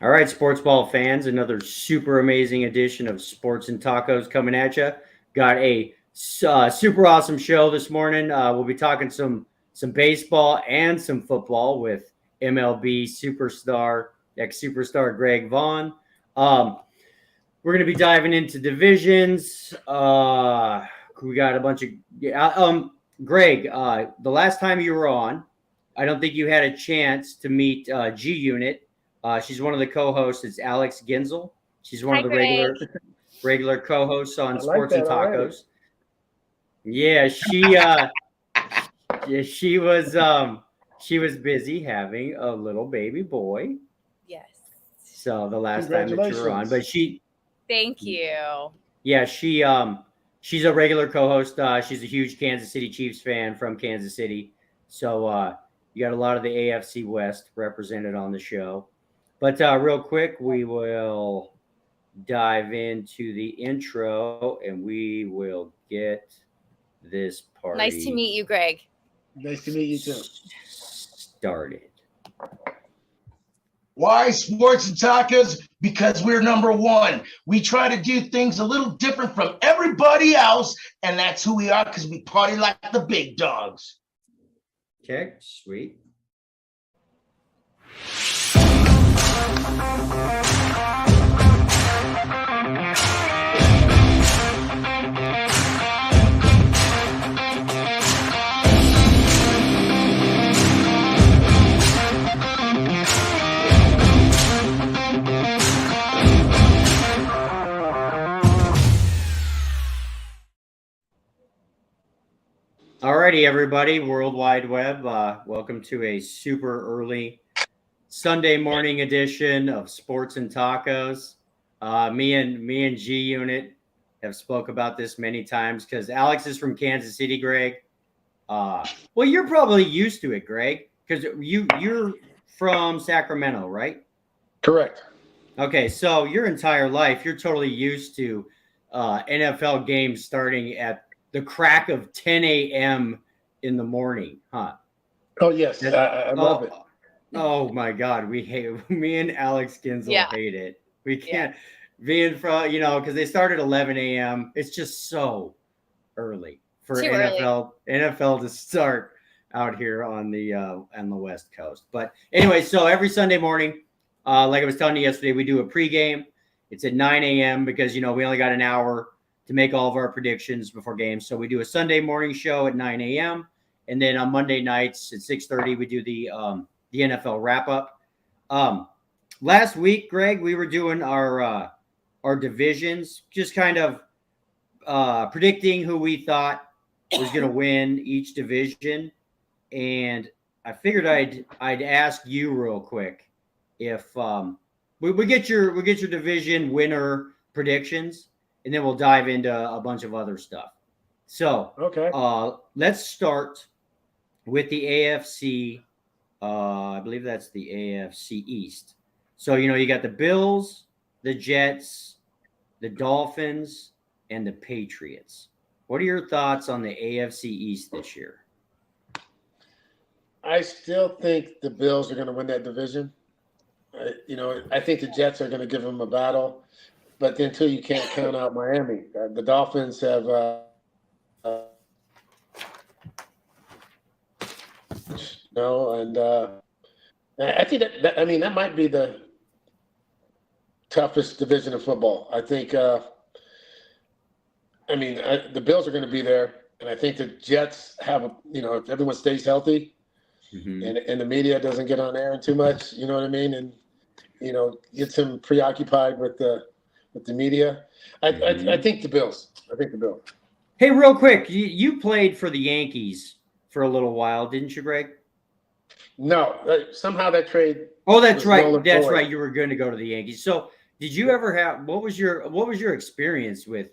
All right, sports ball fans, another super amazing edition of Sports and Tacos coming at you. Got a super awesome show this morning. We'll be talking some baseball and some football with MLB superstar, ex-superstar Greg Vaughn. We're going to be diving into divisions. We got a bunch of Greg. The last time you were on, I don't think you had a chance to meet G Unit. She's one of the co-hosts. It's Alex Ginzel. She's one Hi, of the Greg. regular co-hosts on I Sports like and that already. Tacos. Yeah, she was busy having a little baby boy. Yes. So the last time that you were on, but Thank you. yeah, she's a regular co-host. She's a huge Kansas City Chiefs fan from Kansas City. So you got a lot of the AFC West represented on the show. But real quick, we will dive into the intro and we will get this party. Nice to meet you, Greg. Nice to meet you too. Started. Why Sports and Tacos? Because we're number one. We try to do things a little different from everybody else, and that's who we are because we party like the big dogs. Okay, sweet. Alrighty, everybody, World Wide Web. Welcome to a super early Sunday morning edition of Sports and Tacos. Me and G Unit have spoke about this many times because Alex is from Kansas City, Greg. Well, you're probably used to it, Greg, because you're from Sacramento, right? Correct. Okay, so your entire life, you're totally used to NFL games starting at the crack of 10 a.m. in the morning, huh? Oh, yes. I love it. Oh, my God. We hate me and Alex Ginzel hate it. We can't being from, because they start at 11 a.m. It's just so early for NFL to start out here on the West Coast. But anyway, so every Sunday morning, like I was telling you yesterday, we do a pregame. It's at 9 a.m. because, we only got an hour to make all of our predictions before games. So we do a Sunday morning show at 9 a.m. And then on Monday nights at 6:30, we do the NFL wrap up. Last week, Greg, we were doing our divisions, just kind of predicting who we thought was going to win each division. And I figured I'd ask you real quick if we get your division winner predictions. And then we'll dive into a bunch of other stuff. So, okay. Let's start with the AFC. I believe that's the AFC East. So, you got the Bills, the Jets, the Dolphins, and the Patriots. What are your thoughts on the AFC East this year? I still think the Bills are going to win that division. I think the Jets are going to give them a battle. But until you can't count out Miami, the Dolphins have and I think that might be the toughest division of football. I think the Bills are going to be there, and I think the Jets have if everyone stays healthy, and the media doesn't get on air too much, you know what I mean, and gets them preoccupied with the media. I think the Bills. Hey, real quick, you played for the Yankees for a little while, didn't you, Greg? No, somehow that trade. Oh, that's right. That's right. You were going to go to the Yankees. So, did you ever have? What was your experience with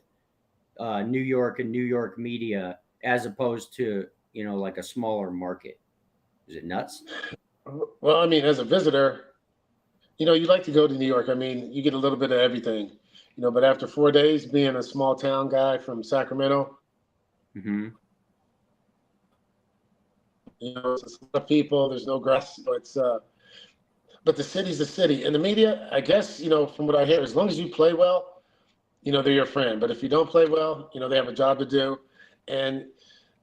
New York and New York media as opposed to like a smaller market? Is it nuts? Well, as a visitor, you like to go to New York. You get a little bit of everything. But after 4 days being a small town guy from Sacramento, it's a lot of people. There's no grass. So it's but the city's the city. And the media, I guess, from what I hear, as long as you play well, they're your friend. But if you don't play well, they have a job to do. And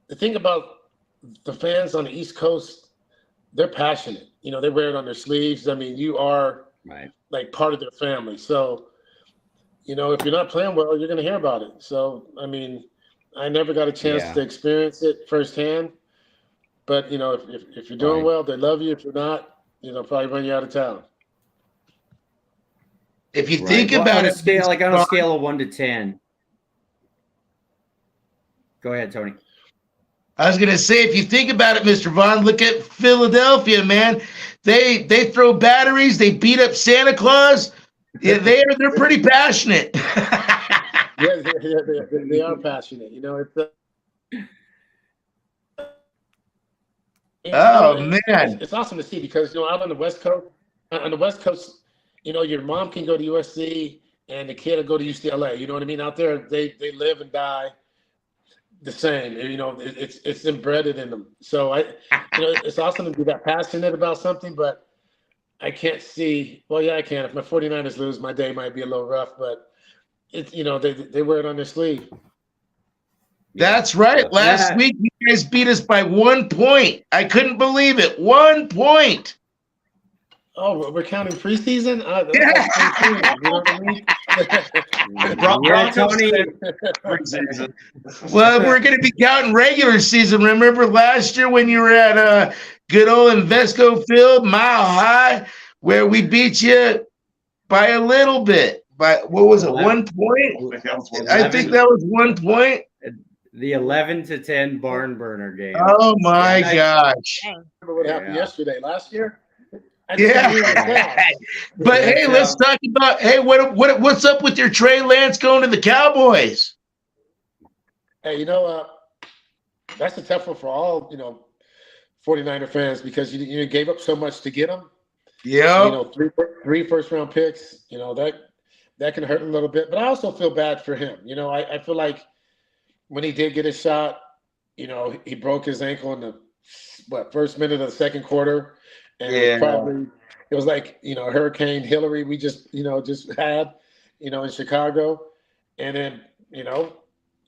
the thing about the fans on the East Coast, they're passionate. They wear it on their sleeves. I mean, you are like part of their family. So, if you're not playing well, you're going to hear about it. So, I mean, I never got a chance to experience it firsthand. But, if you're doing well, they love you. If you're not, probably run you out of town. If you think about it, on a scale of 1 to 10. Go ahead, Tony. I was going to say, if you think about it, Mr. Vaughn, look at Philadelphia, man. They throw batteries. They beat up Santa Claus. Yeah, they're pretty passionate. Yeah, they are passionate. It's awesome to see because out on the West Coast, your mom can go to USC and the kid will go to UCLA. You know what I mean? Out there, they live and die the same. It's embedded in them. So it's awesome to be that passionate about something, but I can't see. Well, yeah, I can. If my 49ers lose, my day might be a little rough, but it's they wear it on their sleeve. That's right. Last week you guys beat us by 1 point. I couldn't believe it. 1 point. Oh, we're counting preseason? You know what I mean? Well, we're going to be counting regular season. Remember last year when you were at good old Invesco Field, Mile High, where we beat you by a little bit. By what was it? 1 point? I think that was 1 point. The 11-10 barn burner game. Oh my gosh! I remember what happened yesterday, last year. But hey, let's talk about what's up with your Trey Lance going to the Cowboys? Hey, that's a tough one for all 49er fans because you gave up so much to get him. Yeah. Three first-round picks. That can hurt a little bit, but I also feel bad for him. I feel like when he did get a shot, he broke his ankle in the first minute of the second quarter. And it was like, Hurricane Hillary we just had, in Chicago. And then,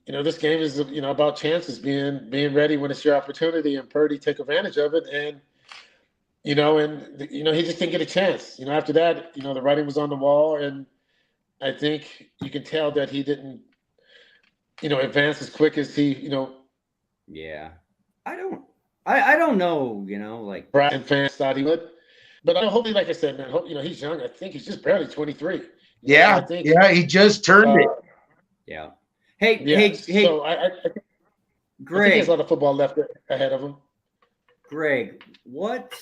this game is, about chances being ready when it's your opportunity and Purdy take advantage of it. And, he just didn't get a chance. After that, the writing was on the wall. And I think you can tell that he didn't, advance as quick as he, Yeah. I don't know, like Brad and fans thought he would. But hopefully, like I said, man, he's young. I think he's just barely 23. Yeah. He just turned it. Yeah. Hey. So I think Greg, he has a lot of football left ahead of him. Greg, what?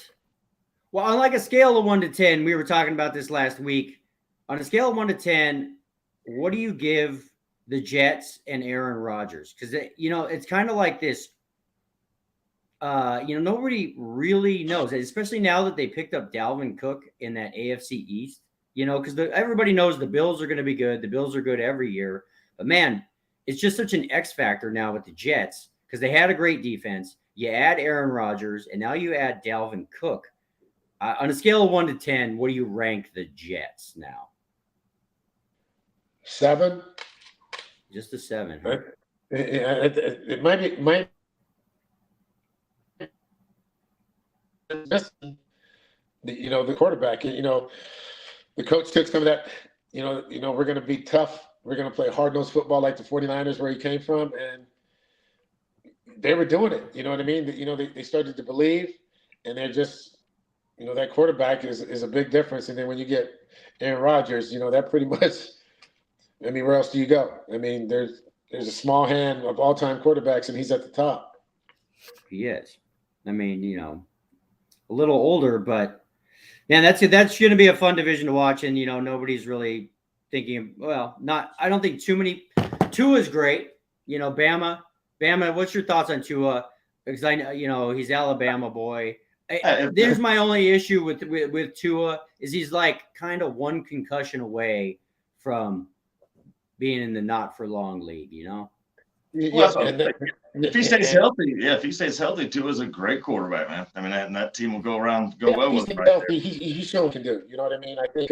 Well, on like a scale of 1 to 10, we were talking about this last week. On a scale of 1 to 10, what do you give the Jets and Aaron Rodgers? Because it's kind of like this. Nobody really knows, especially now that they picked up Dalvin Cook in that AFC East, because everybody knows the Bills are going to be good. The Bills are good every year. But, man, it's just such an X factor now with the Jets because they had a great defense. You add Aaron Rodgers, and now you add Dalvin Cook. On a scale of 1 to 10, what do you rank the Jets now? 7. Just a 7. Huh? It might be the quarterback. The coach took some of that. We're going to be tough. We're going to play hard-nosed football like the 49ers where he came from, and they were doing it. You know what I mean? They started to believe, and they're just, that quarterback is a big difference. And then when you get Aaron Rodgers, that pretty much. I mean, where else do you go? I mean, there's a small hand of all-time quarterbacks, and he's at the top. He is. I mean, a little older, but man, that's going to be a fun division to watch. And nobody's really thinking. I don't think too many. Tua's great. Bama. What's your thoughts on Tua? Because I know he's Alabama boy. There's my only issue with Tua is he's like kind of one concussion away from being in the not for long league. Yeah, if he stays healthy, if he stays healthy, Tua is a great quarterback, man. I mean, that team will go well with him right healthy. He's shown can do. You know what I mean? I think,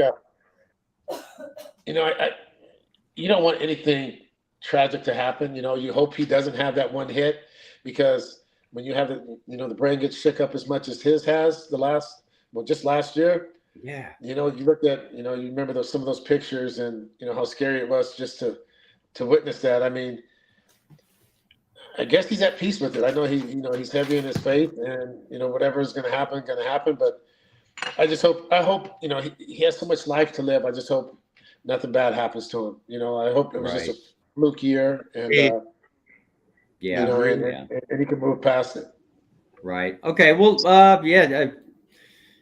you don't want anything tragic to happen. You know, you hope he doesn't have that one hit, because when you have the brain gets shook up as much as his has just last year. Yeah. You know, you looked at, you remember some of those pictures, and how scary it was just to witness that. I mean, I guess he's at peace with it. I know he's heavy in his faith, and whatever is going to happen, but I hope he has so much life to live. I just hope nothing bad happens to him. I hope it was just a fluke year, and and he can move past it. Right. Okay. Well,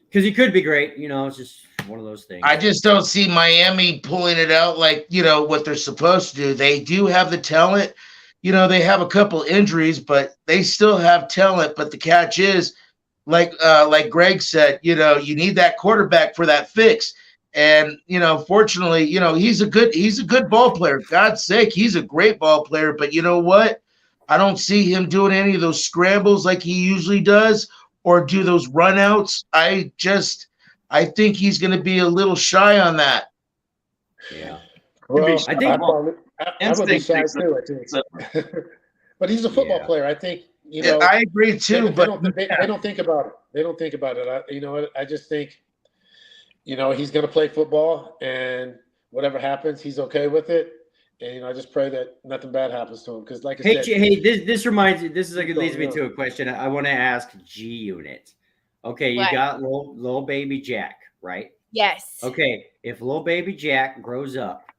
because he could be great. It's just one of those things. I just don't see Miami pulling it out like what they're supposed to do. They do have the talent. They have a couple injuries, but they still have talent. But the catch is, like Greg said, you need that quarterback for that fix. And fortunately, he's a good ball player. God's sake, he's a great ball player. But you know what? I don't see him doing any of those scrambles like he usually does, or do those runouts. I think he's going to be a little shy on that. Yeah. Well, I think I would be shy too, I think. But he's a football player. I think, I agree too, they don't think about it. They don't think about it. I just think, he's going to play football, and whatever happens, he's okay with it. And, I just pray that nothing bad happens to him. Because like I said. This reminds me, leads me to a question I want to ask G-Unit. Okay, you got little baby Jack, right? Yes. Okay, if little baby Jack grows up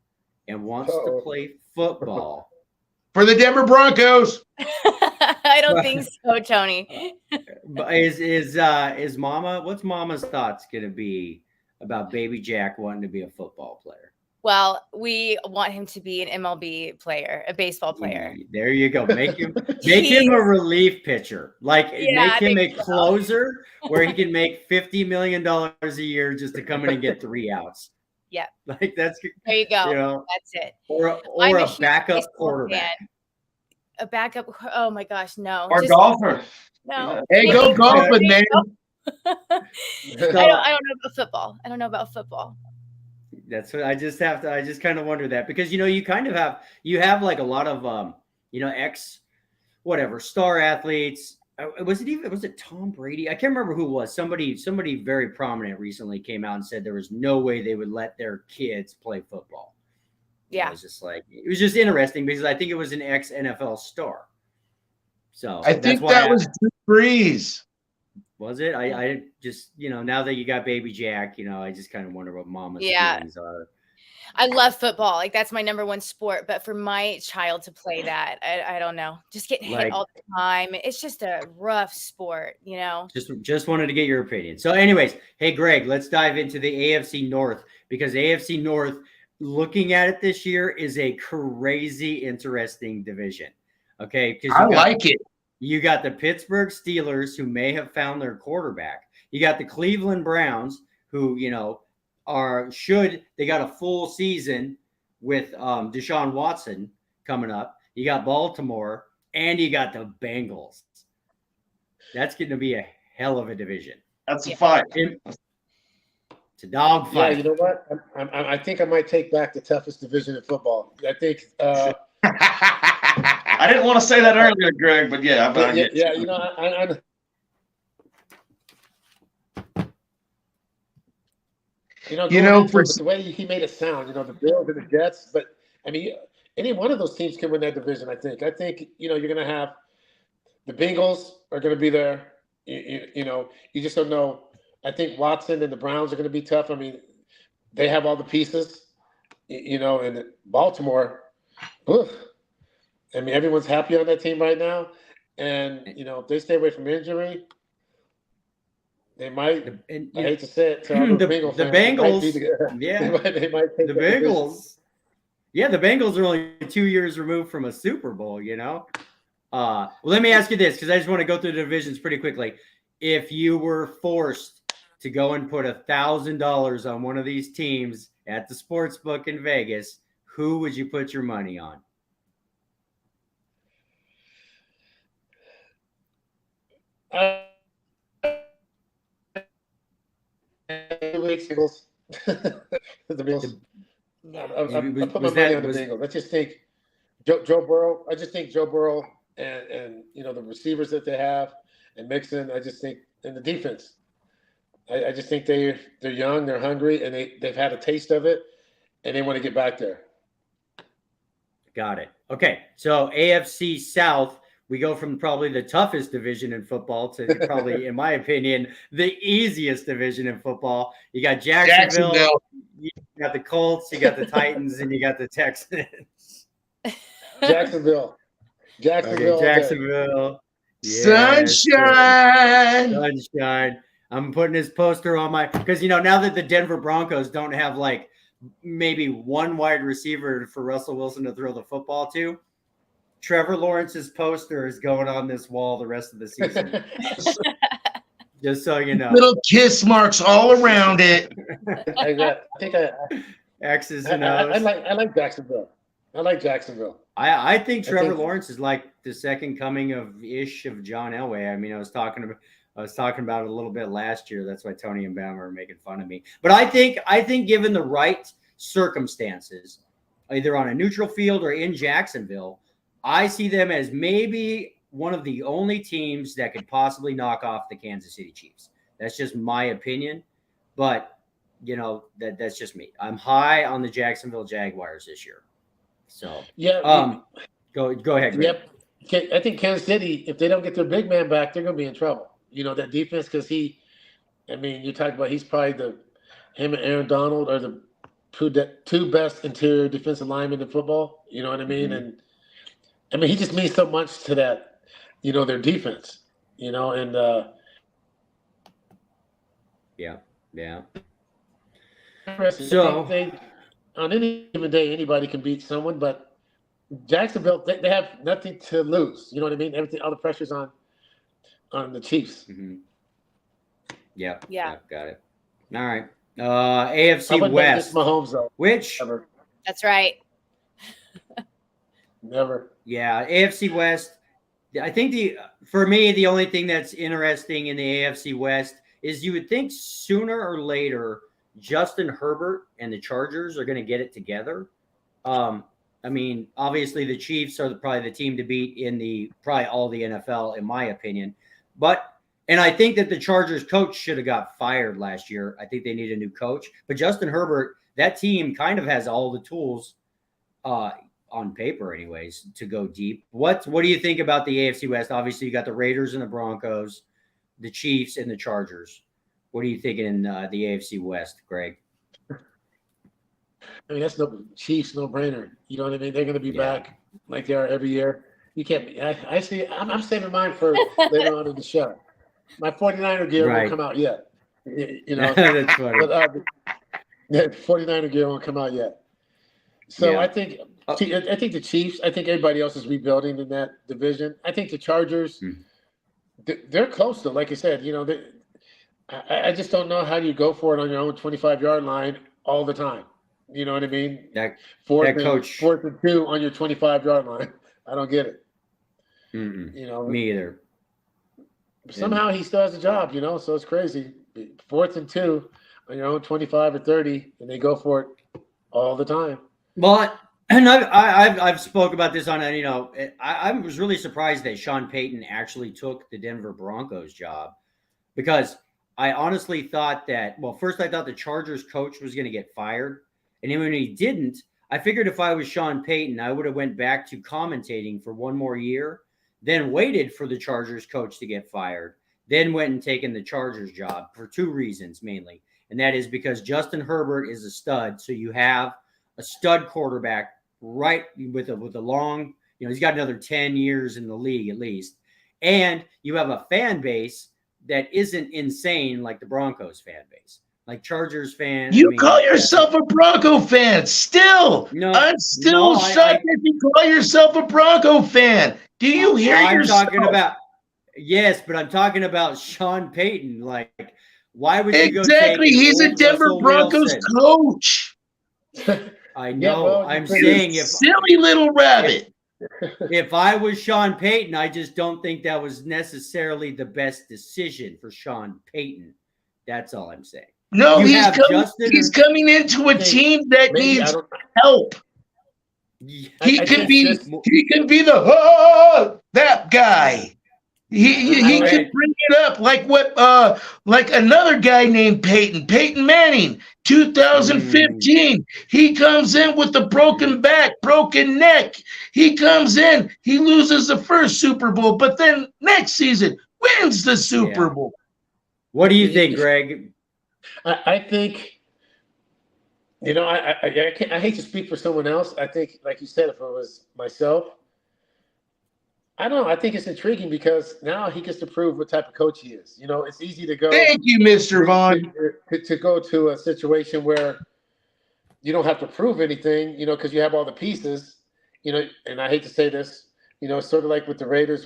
and wants to play football. For the Denver Broncos. I don't think so, Tony. But is Mama, what's Mama's thoughts going to be about baby Jack wanting to be a football player? Well, we want him to be an MLB player, a baseball player. There you go. Make him a relief pitcher. Make him a closer where he can make $50 million a year just to come in and get 3 outs. Yeah. Like that's there you go. That's it. Or a backup quarterback. A backup. Oh my gosh, no. Or golfer. No. Hey, go golfing, man. I don't know about football. That's what I just kind of wonder that, because you have like a lot of star athletes. Was it Tom Brady? I can't remember who it was. Somebody very prominent recently came out and said there was no way they would let their kids play football. Yeah. It was just interesting because I think it was an ex-NFL star. So I think that was Drew Brees. Was it? I just, now that you got baby Jack, I just kind of wonder what Mama's feelings are. I love football. Like, that's my number one sport. But for my child to play that, I don't know. Just getting hit all the time. It's just a rough sport, Just wanted to get your opinion. So anyways, hey, Greg, let's dive into the AFC North, because AFC North, looking at it this year, is a crazy interesting division. Okay? I like it. You got the Pittsburgh Steelers, who may have found their quarterback. You got the Cleveland Browns, who, they got a full season with Deshaun Watson coming up. You got Baltimore, and you got the Bengals. That's going to be a hell of a division. That's a fight. It's a dog fight. Yeah, you know what? I think I might take back the toughest division in football. I think. I didn't want to say that earlier, Greg, but yeah. I for the way he made it sound, the Bills and the Jets, but I mean, any one of those teams can win that division. I think you're going to have the Bengals are going to be there. You just don't know. I think Watson and the Browns are going to be tough. I mean, they have all the pieces. And Baltimore. Oof. I mean, everyone's happy on that team right now, and if they stay away from injury, they might. I hate to say it, the Bengals. They might take the Bengals. Yeah, the Bengals are only 2 years removed from a Super Bowl. Well, let me ask you this, because I just want to go through the divisions pretty quickly. If you were forced to go and put $1,000 on one of these teams at the sports book in Vegas, who would you put your money on? Eagles. The Bills. I put my money on the Bengals. I just think Joe Burrow. I just think Joe Burrow and the receivers that they have and Mixon. I just think and the defense. I just think they're young, they're hungry, and they've had a taste of it, and they want to get back there. Got it. Okay, so AFC South, we go from probably the toughest division in football to probably, in my opinion, the easiest division in football. You got Jacksonville. You got the Colts, you got the Titans, and you got the Texans. Jacksonville. Okay, Jacksonville. Yes. Sunshine. I'm putting his poster on because now that the Denver Broncos don't have like maybe one wide receiver for Russell Wilson to throw the football to, Trevor Lawrence's poster is going on this wall the rest of the season. Just so you know. Little kiss marks all around it. X's and O's. I like Jacksonville. I think Trevor Lawrence is like the second coming of John Elway. I mean, I was talking about it a little bit last year. That's why Tony and Bama are making fun of me. But I think given the right circumstances, either on a neutral field or in Jacksonville, I see them as maybe one of the only teams that could possibly knock off the Kansas City Chiefs. That's just my opinion. But, that's just me. I'm high on the Jacksonville Jaguars this year. So, go ahead, Greg. Yep. I think Kansas City, if they don't get their big man back, they're going to be in trouble. That defense, because you talked about he's probably him and Aaron Donald are the two best interior defensive linemen in football. You know what I mean? Mm-hmm. And he just means so much to that, their defense, and yeah. So on any given day, anybody can beat someone, but Jacksonville, they have nothing to lose. You know what I mean? All the pressure's on the Chiefs. Mm-hmm. Yeah. Got it. All right. AFC West. Mahomes, though. Which? Never. That's right. Never. Yeah, AFC West. I think for me, the only thing that's interesting in the AFC West is you would think sooner or later Justin Herbert and the Chargers are going to get it together. Obviously the Chiefs are probably the team to beat in probably all the NFL, in my opinion. And I think that the Chargers coach should have got fired last year. I think they need a new coach. But Justin Herbert, that team kind of has all the tools on paper anyways to go deep. What do you think about the AFC West? Obviously, you got the Raiders and the Broncos, the Chiefs and the Chargers. What are you thinking in the AFC West, Greg? That's no Chiefs, no brainer. You know what I mean? They're going to be back like they are every year. You can't. I see. I'm saving mine for later on in the show. My 49er gear won't come out yet. That's funny. But, 49er gear won't come out yet. So I think the Chiefs. I think everybody else is rebuilding in that division. I think the Chargers. They're close though. Like I said, I just don't know how you go for it on your own 25-yard line all the time. You know what I mean? Fourth and 2 on your 25-yard line. I don't get it. Me either. Somehow he still has a job, so it's crazy. 4th and 2 on your own 25 or 30, and they go for it all the time. Well, and I've spoke about this on, I was really surprised that Sean Payton actually took the Denver Broncos job, because I honestly thought that, first I thought the Chargers coach was going to get fired. And then when he didn't, I figured if I was Sean Payton, I would have went back to commentating for one more year, then waited for the Chargers coach to get fired, then went and taken the Chargers job for two reasons mainly. And that is because Justin Herbert is a stud. So you have a stud quarterback right with a long, he's got another 10 years in the league at least. And you have a fan base that isn't insane like the Broncos fan base. Like Chargers fans. You call yourself a Bronco fan still. No, I'm still shocked that you call yourself a Bronco fan. Do you hear yourself? But I'm talking about Sean Payton. Like, why would you go Exactly. He's a Denver Broncos coach. I know. I'm saying if silly little rabbit. if I was Sean Payton, I just don't think that was necessarily the best decision for Sean Payton. That's all I'm saying. No, You he's have coming. Justin He's or- coming into a team that Maybe needs help. Yeah. He I can think be. this- He can be the that guy. He Okay. can bring it up like another guy named Peyton Manning, 2015. He comes in with a broken back, broken neck. He comes in, he loses the first Super Bowl, but then next season wins the Super Bowl. What do you think, Greg? I think, you know, I hate to speak for someone else. I think, like you said, if it was myself, I don't know. I think it's intriguing because now he gets to prove what type of coach he is. You know, it's easy to go. Thank you, Mr. Vaughn. To go to a situation where you don't have to prove anything, you know, because you have all the pieces, you know, and I hate to say this, you know, sort of like with the Raiders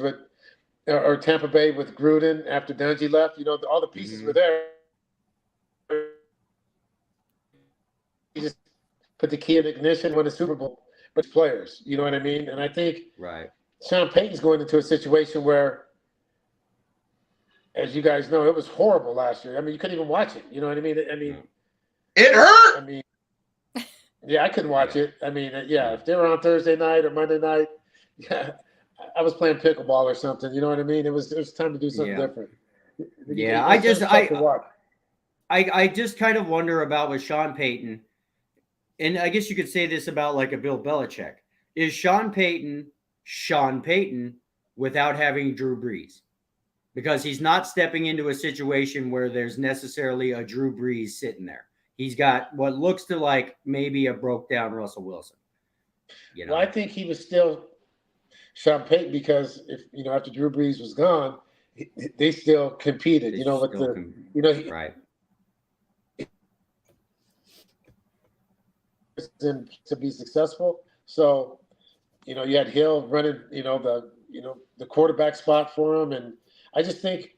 or Tampa Bay with Gruden after Dungy left, you know, all the pieces were there. You just put the key in ignition, win the Super Bowl, but players, you know what I mean? And I think Sean Payton's going into a situation where, as you guys know, it was horrible last year. I mean, you couldn't even watch it. You know what I mean? It hurt. I mean, yeah, I couldn't watch it. I mean, yeah, if they were on Thursday night or Monday night, yeah, I was playing pickleball or something. You know what I mean? It was time to do something different. Yeah, I just kind of wonder about with Sean Payton, and I guess you could say this about like a Bill Belichick. Is Sean Payton without having Drew Brees? Because he's not stepping into a situation where there's necessarily a Drew Brees sitting there. He's got what looks to like maybe a broke down Russell Wilson. You know, well, I think he was still Sean Payton because if you know after Drew Brees was gone, they still competed. You know, with right. To be successful, so you know you had Hill running, the quarterback spot for him, and I just think,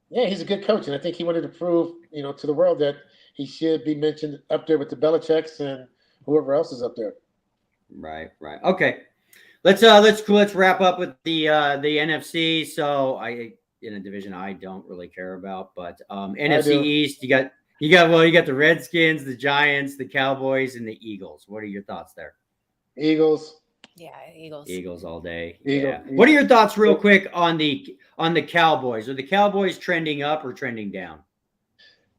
yeah, he's a good coach, and I think he wanted to prove, to the world that he should be mentioned up there with the Belichicks and whoever else is up there. Right. Okay, let's wrap up with the NFC. So in a division I don't really care about, but NFC East, you got the Redskins, the Giants, the Cowboys, and the Eagles. What are your thoughts there? Eagles. Yeah, Eagles. Eagles all day. Eagles. What are your thoughts, real quick, on the Cowboys? Are the Cowboys trending up or trending down?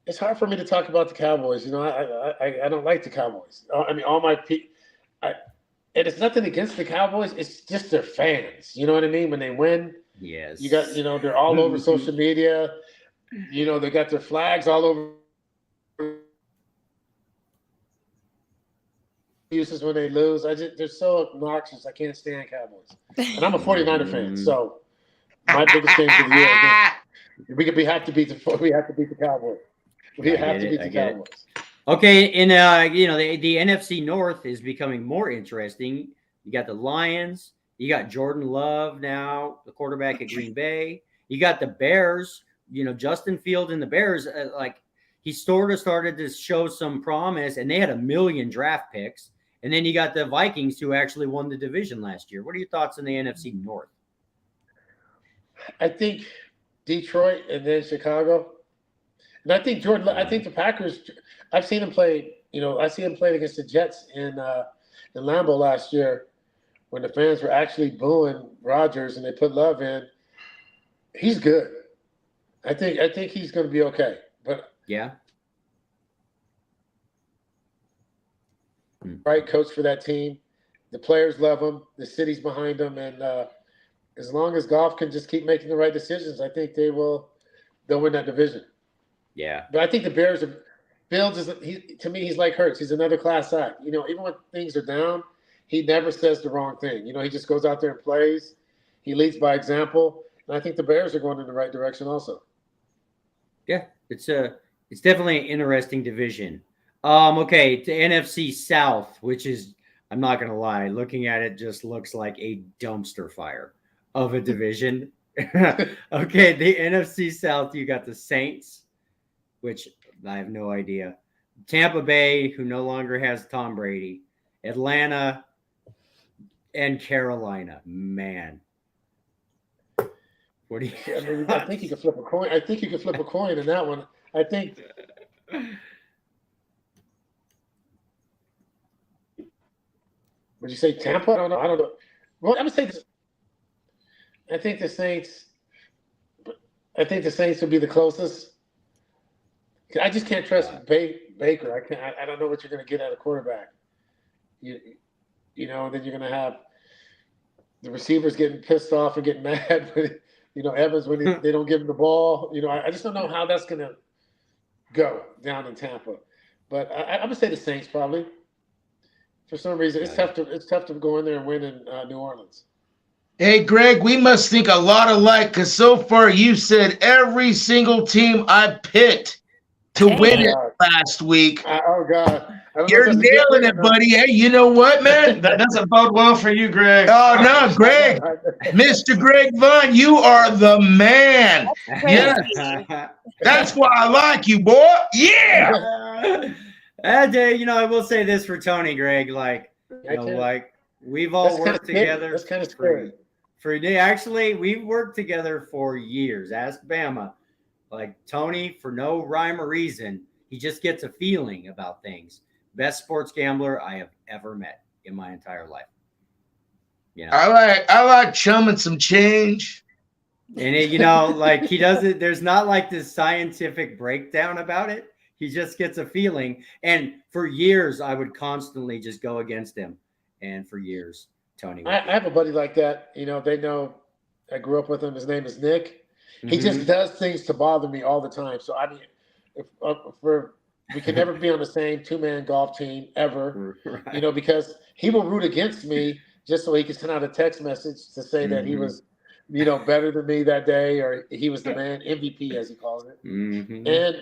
It's hard for me to talk about the Cowboys. I don't like the Cowboys. I mean, all my and it's nothing against the Cowboys. It's just their fans. You know what I mean? When they win, yes, you got they're all over social media. They got their flags all over. Uses when they lose. They're so obnoxious. I can't stand Cowboys. And I'm a 49er fan, so my biggest game for the year. We have to beat the Cowboys. We have to beat the Cowboys. Okay, and the NFC North is becoming more interesting. You got the Lions. You got Jordan Love now, the quarterback at Green Bay. You got the Bears. Justin Fields and the Bears. He sort of started to show some promise, and they had 1 million draft picks. And then you got the Vikings, who actually won the division last year. What are your thoughts on the NFC North? I think Detroit and then Chicago. And I think I think the Packers, I've seen him play, I see him playing against the Jets in Lambeau last year when the fans were actually booing Rodgers and they put Love in. He's good. I think he's going to be okay. But yeah. Right coach for that team. The players love him. The city's behind him. And as long as Goff can just keep making the right decisions, I think they'll win that division. Yeah. But I think the Bears are Fields to me, he's like Hurts. He's another class act. Even when things are down, he never says the wrong thing. He just goes out there and plays. He leads by example. And I think the Bears are going in the right direction also. Yeah, it's definitely an interesting division. Okay, to NFC South, which is, I'm not going to lie, looking at it just looks like a dumpster fire of a division. Okay, the NFC South, you got the Saints, which I have no idea. Tampa Bay, who no longer has Tom Brady. Atlanta, and Carolina, man. What do you? I think you could flip a coin. I think you could flip a coin in that one. I think. Would you say Tampa? I don't know. Well, I'm gonna say this. I think the Saints would be the closest. I just can't trust Baker. I don't know what you're going to get out of quarterback. You know, then you're going to have the receivers getting pissed off and getting mad. Evans when they don't give him the ball. I just don't know how that's going to go down in Tampa. But I'm going to say the Saints probably. For some reason, it's tough to go in there and win in New Orleans. Hey, Greg, we must think a lot alike because so far you said every single team I picked to win it last week. Oh, God. You're nailing it, buddy. Hey, you know what, man? That doesn't bode well for you, Greg. Oh, no, Greg. Mr. Greg Vaughn, you are the man. Yes. That's why I like you, boy. Yeah. I will say this for Tony, Greg. We've all worked together. That's kind of scary. Actually, we've worked together for years. Ask Bama. Like Tony, for no rhyme or reason, he just gets a feeling about things. Best sports gambler I have ever met in my entire life. I like chumming some change. And he doesn't. There's not like this scientific breakdown about it. He just gets a feeling. And for years, I would constantly just go against him. And for years, Tony. I have a buddy like that. They know I grew up with him. His name is Nick. He just does things to bother me all the time. So, I mean, we can never be on the same two-man golf team ever, right. Because he will root against me just so he can send out a text message to say that he was, better than me that day, or he was the man, MVP, as he calls it. Mm-hmm. And,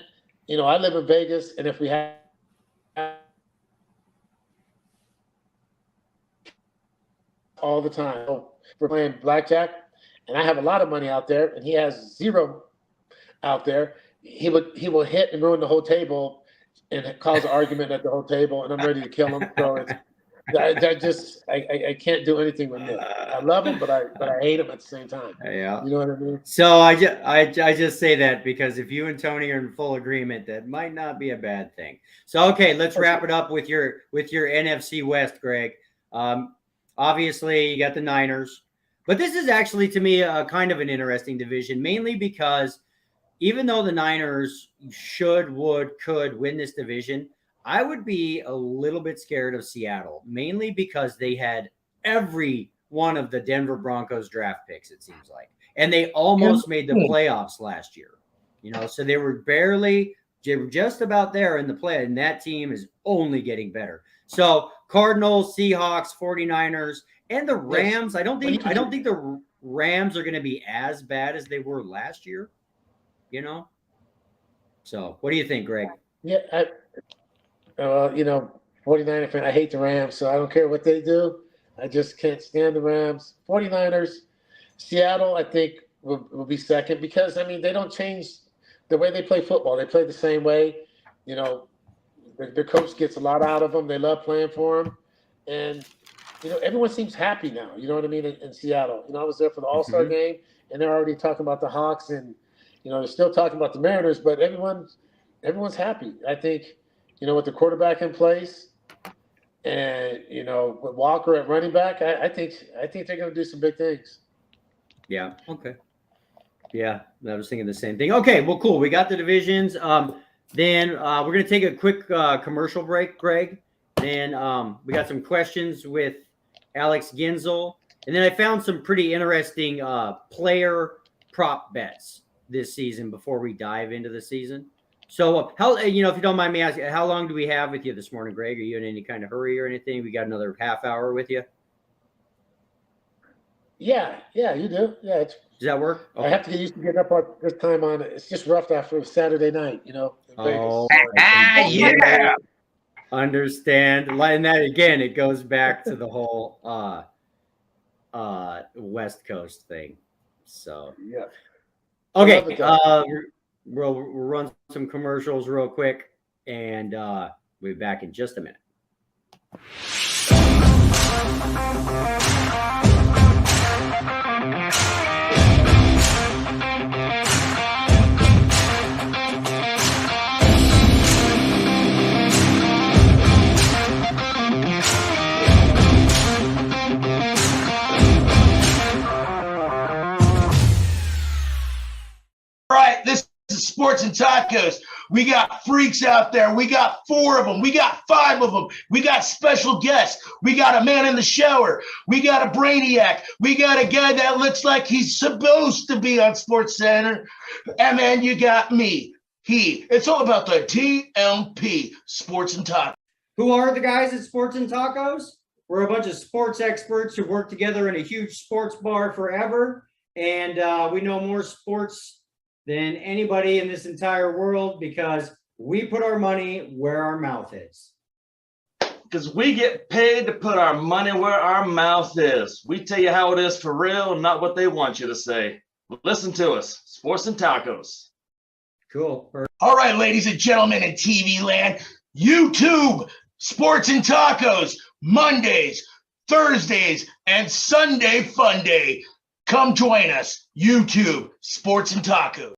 I live in Vegas, and if we have all the time, we're playing blackjack, and I have a lot of money out there, and he has zero out there. He will hit and ruin the whole table and cause an argument at the whole table, and I'm ready to kill him. So I can't do anything with him. I love him, but I hate him at the same time. Yeah. You know what I mean? So I just say that because if you and Tony are in full agreement, that might not be a bad thing. So okay, let's wrap it up with your NFC West, Greg. Obviously you got the Niners, but this is actually to me a kind of an interesting division, mainly because even though the Niners could win this division, I would be a little bit scared of Seattle, mainly because they had every one of the Denver Broncos draft picks, it seems like. And they almost made the playoffs last year. So they were just about there in the play, and that team is only getting better. So Cardinals, Seahawks, 49ers, and the Rams. I don't think the Rams are going to be as bad as they were last year. So what do you think, Greg? Yeah, 49er fan. I hate the Rams, so I don't care what they do. I just can't stand the Rams. 49ers, Seattle, I think will be second because they don't change the way they play football. They play the same way. Their coach gets a lot out of them. They love playing for them, and everyone seems happy now. You know what I mean in Seattle. I was there for the All-Star game, and they're already talking about the Hawks, and they're still talking about the Mariners, but everyone's happy. I think. With the quarterback in place and, with Walker at running back, I think they're going to do some big things. Yeah. Okay. Yeah. I was thinking the same thing. Okay. Well, cool. We got the divisions. Then we're going to take a quick commercial break, Greg. Then we got some questions with Alex Ginzel. And then I found some pretty interesting player prop bets this season before we dive into the season. So how, if you don't mind me asking, how long do we have with you this morning, Greg? Are you in any kind of hurry or anything? We got another half hour with you. Yeah, you do. Yeah. Does that work? Okay. I have to get used to getting up on this time on it. It's just rough after Saturday night, Oh, yeah. Understand. And that again, it goes back to the whole West Coast thing. So yeah. Okay. We'll run some commercials real quick, and we'll be back in just a minute. This is Sports and Tacos. We got freaks out there. We got 4 of them. We got 5 of them. We got special guests. We got a man in the shower. We got a brainiac. We got a guy that looks like he's supposed to be on Sports Center. And then you got me. It's all about the TMP, Sports and Tacos. Who are the guys at Sports and Tacos? We're a bunch of sports experts who work together in a huge sports bar forever. And we know more sports than anybody in this entire world because we put our money where our mouth is. Because we get paid to put our money where our mouth is. We tell you how it is for real, not what they want you to say. Listen to us, Sports and Tacos. Cool. All right, ladies and gentlemen in TV land, YouTube, Sports and Tacos, Mondays, Thursdays, and Sunday Fun Day. Come join us, YouTube, Sports and Tacos.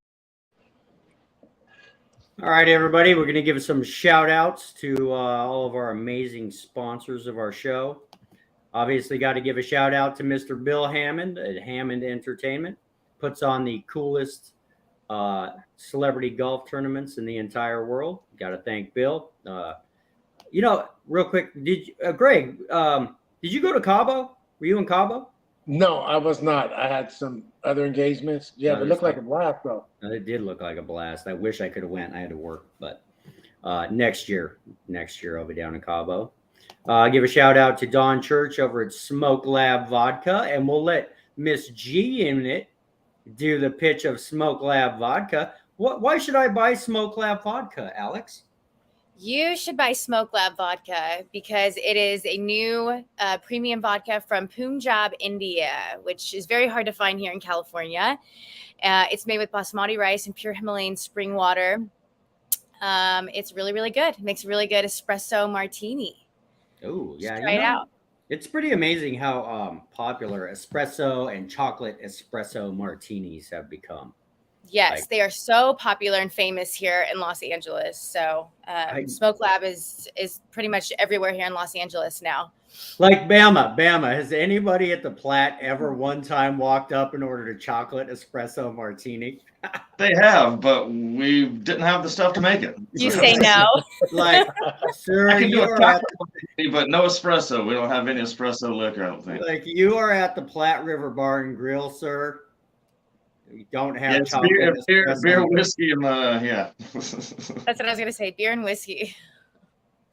All right, everybody, we're going to give some shout outs to all of our amazing sponsors of our show. Obviously, got to give a shout out to Mr. Bill Hammond at Hammond Entertainment. Puts on the coolest celebrity golf tournaments in the entire world. Got to thank Bill. Real quick, Greg, did you go to Cabo? Were you in Cabo? No, I was not. I had some other engagements. Yeah, but it looked like a blast, though. It did look like a blast. I wish I could have went. I had to work, but next year I'll be down in Cabo. Give a shout out to Don Church over at Smoke Lab Vodka, and we'll let Miss G in it do the pitch of Smoke Lab Vodka. Why should I buy Smoke Lab Vodka, Alex? You should buy Smoke Lab Vodka because it is a new premium vodka from Punjab, India, which is very hard to find here in California. It's made with basmati rice and pure Himalayan spring water. It's really, really good. It makes a really good espresso martini. Oh, yeah. Try it out. It's pretty amazing how popular espresso and chocolate espresso martinis have become. Yes, they are so popular and famous here in Los Angeles. So Smoke Lab is pretty much everywhere here in Los Angeles now. Like Bama. Has anybody at the Platte ever one time walked up and ordered a chocolate espresso martini? They have, but we didn't have the stuff to make it. You say no. Like, sir, I can do a chocolate martini, but no espresso. We don't have any espresso liquor, I don't think. Like, you are at the Platte River Bar and Grill, sir. You don't have chocolate beer, whiskey, and yeah. That's what I was gonna say. Beer and whiskey.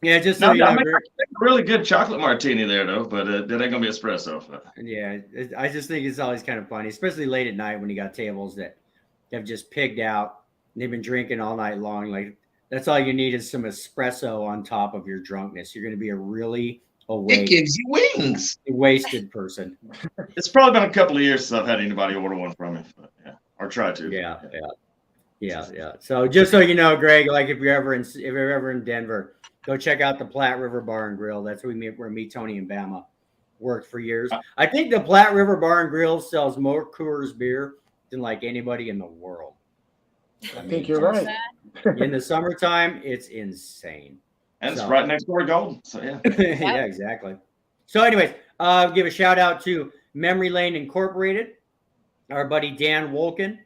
Yeah, just so you know, I make a really good chocolate martini there, though, but that ain't gonna be espresso. Yeah, I just think it's always kind of funny, especially late at night when you got tables that have just pigged out. And they've been drinking all night long. Like, that's all you need is some espresso on top of your drunkenness. You're going to be a really awake, it gives you wings, wasted person. It's probably been a couple of years since I've had anybody order one from me, but yeah, or try to. Yeah. So just so you know, Greg, like if you're ever in Denver, go check out the Platte River Bar and Grill. That's where me, Tony, and Bama worked for years. I think the Platte River Bar and Grill sells more Coors beer than like anybody in the world. I think you're right. In the summertime, it's insane. And it's right next door to Golden. So yeah. Yeah, exactly. So anyways, give a shout out to Memory Lane Incorporated, our buddy Dan Wolkin,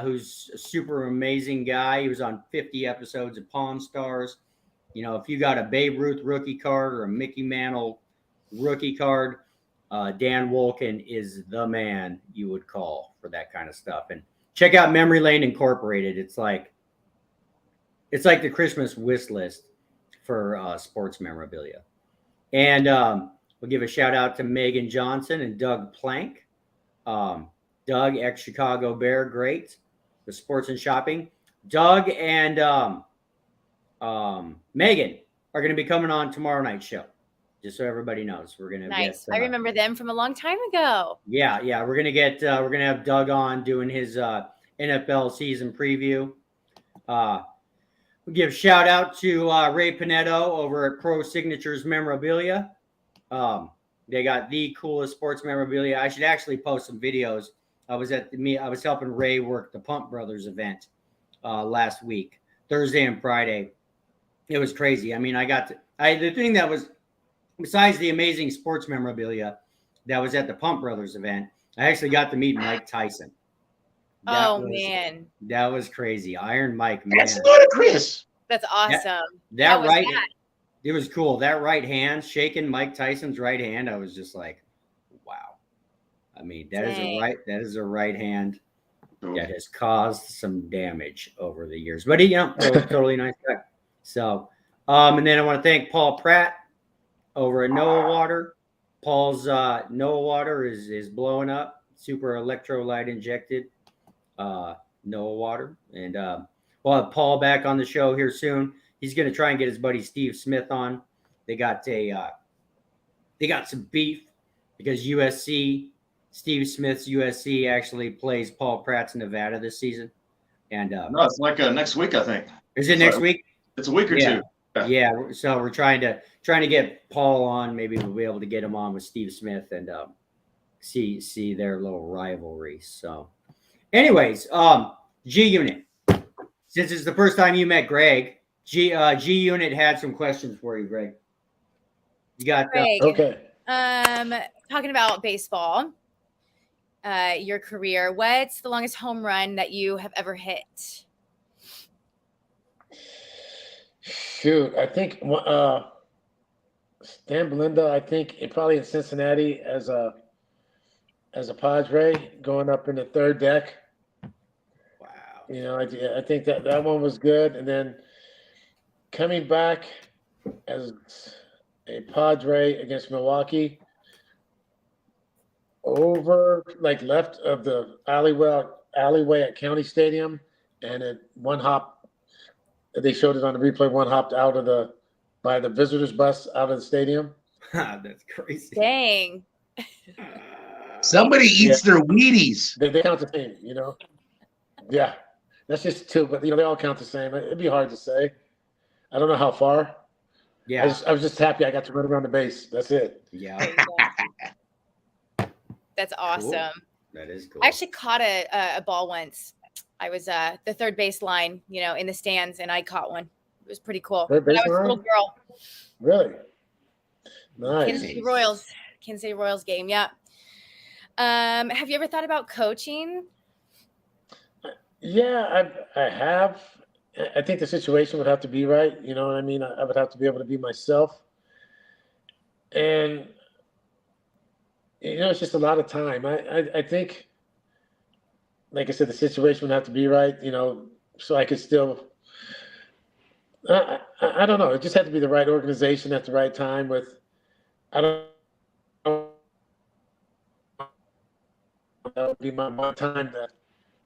who's a super amazing guy. He was on 50 episodes of Pawn Stars. You know, if you got a Babe Ruth rookie card or a Mickey Mantle rookie card, Dan Wolkin is the man you would call for that kind of stuff. And check out Memory Lane Incorporated. It's like the Christmas wish list for sports memorabilia. And we'll give a shout out to Megan Johnson and Doug Plank. Doug, ex-Chicago Bear, great. The sports and shopping. Doug and Megan are going to be coming on tomorrow night's show. Just so everybody knows, we're going to nice. I remember them from a long time ago. Yeah. We're going to have Doug on doing his NFL season preview. We'll give a shout out to Ray Pinetto over at Pro Signatures Memorabilia. They got the coolest sports memorabilia. I should actually post some videos. I was helping Ray work the Pump Brothers event last week, Thursday and Friday. It was crazy. I mean, the thing that was, besides the amazing sports memorabilia that was at the Pump Brothers event, I actually got to meet Mike Tyson. Man, that was crazy. Iron Mike, man. That's ludicrous. That's awesome. That right, it was cool. That right hand, shaking Mike Tyson's right hand, I was just like, wow. I mean, that is a right hand that has caused some damage over the years. But he, totally nice guy. So, and then I want to thank Paul Pratt over at Noah Water. Paul's Noah Water is blowing up. Super electrolyte injected Noah Water. And we'll have Paul back on the show here soon. He's going to try and get his buddy Steve Smith on. They got some beef because Steve Smith's USC actually plays Paul Pratt's Nevada this season. And no, it's like next week, I think. Is it next week? It's a week or two. Yeah. So we're trying to get Paul on. Maybe we'll be able to get him on with Steve Smith and see their little rivalry. So, anyways, G Unit. Since it's the first time you met Greg, G Unit had some questions for you, Greg. You got Greg, okay. Talking about baseball, your career. What's the longest home run that you have ever hit? Shoot, I think Stan Belinda. I think probably in Cincinnati as a Padre going up in the third deck. Wow. I think that one was good, and then coming back as a Padre against Milwaukee over left of the alleyway at County Stadium, and at one hop. They showed it on the replay. One hopped by the visitors bus out of the stadium. That's crazy. Dang. Somebody eats their Wheaties. They count the same, Yeah, that's just two, but they all count the same. It'd be hard to say. I don't know how far. Yeah, I was just happy I got to run around the base. That's it. Yeah, that's awesome. Cool. That is cool. I actually caught a ball once. I was the third base line, in the stands, and I caught one. It was pretty cool. Third base I was line? a little girl. Really? Nice. Kansas City Royals game. Yeah. Have you ever thought about coaching? Yeah, I have. I think the situation would have to be right. You know what I mean? I would have to be able to be myself. And, it's just a lot of time. I think, like I said, the situation would have to be right, so I could still, I don't know. It just had to be the right organization at the right time I don't know. That would be my time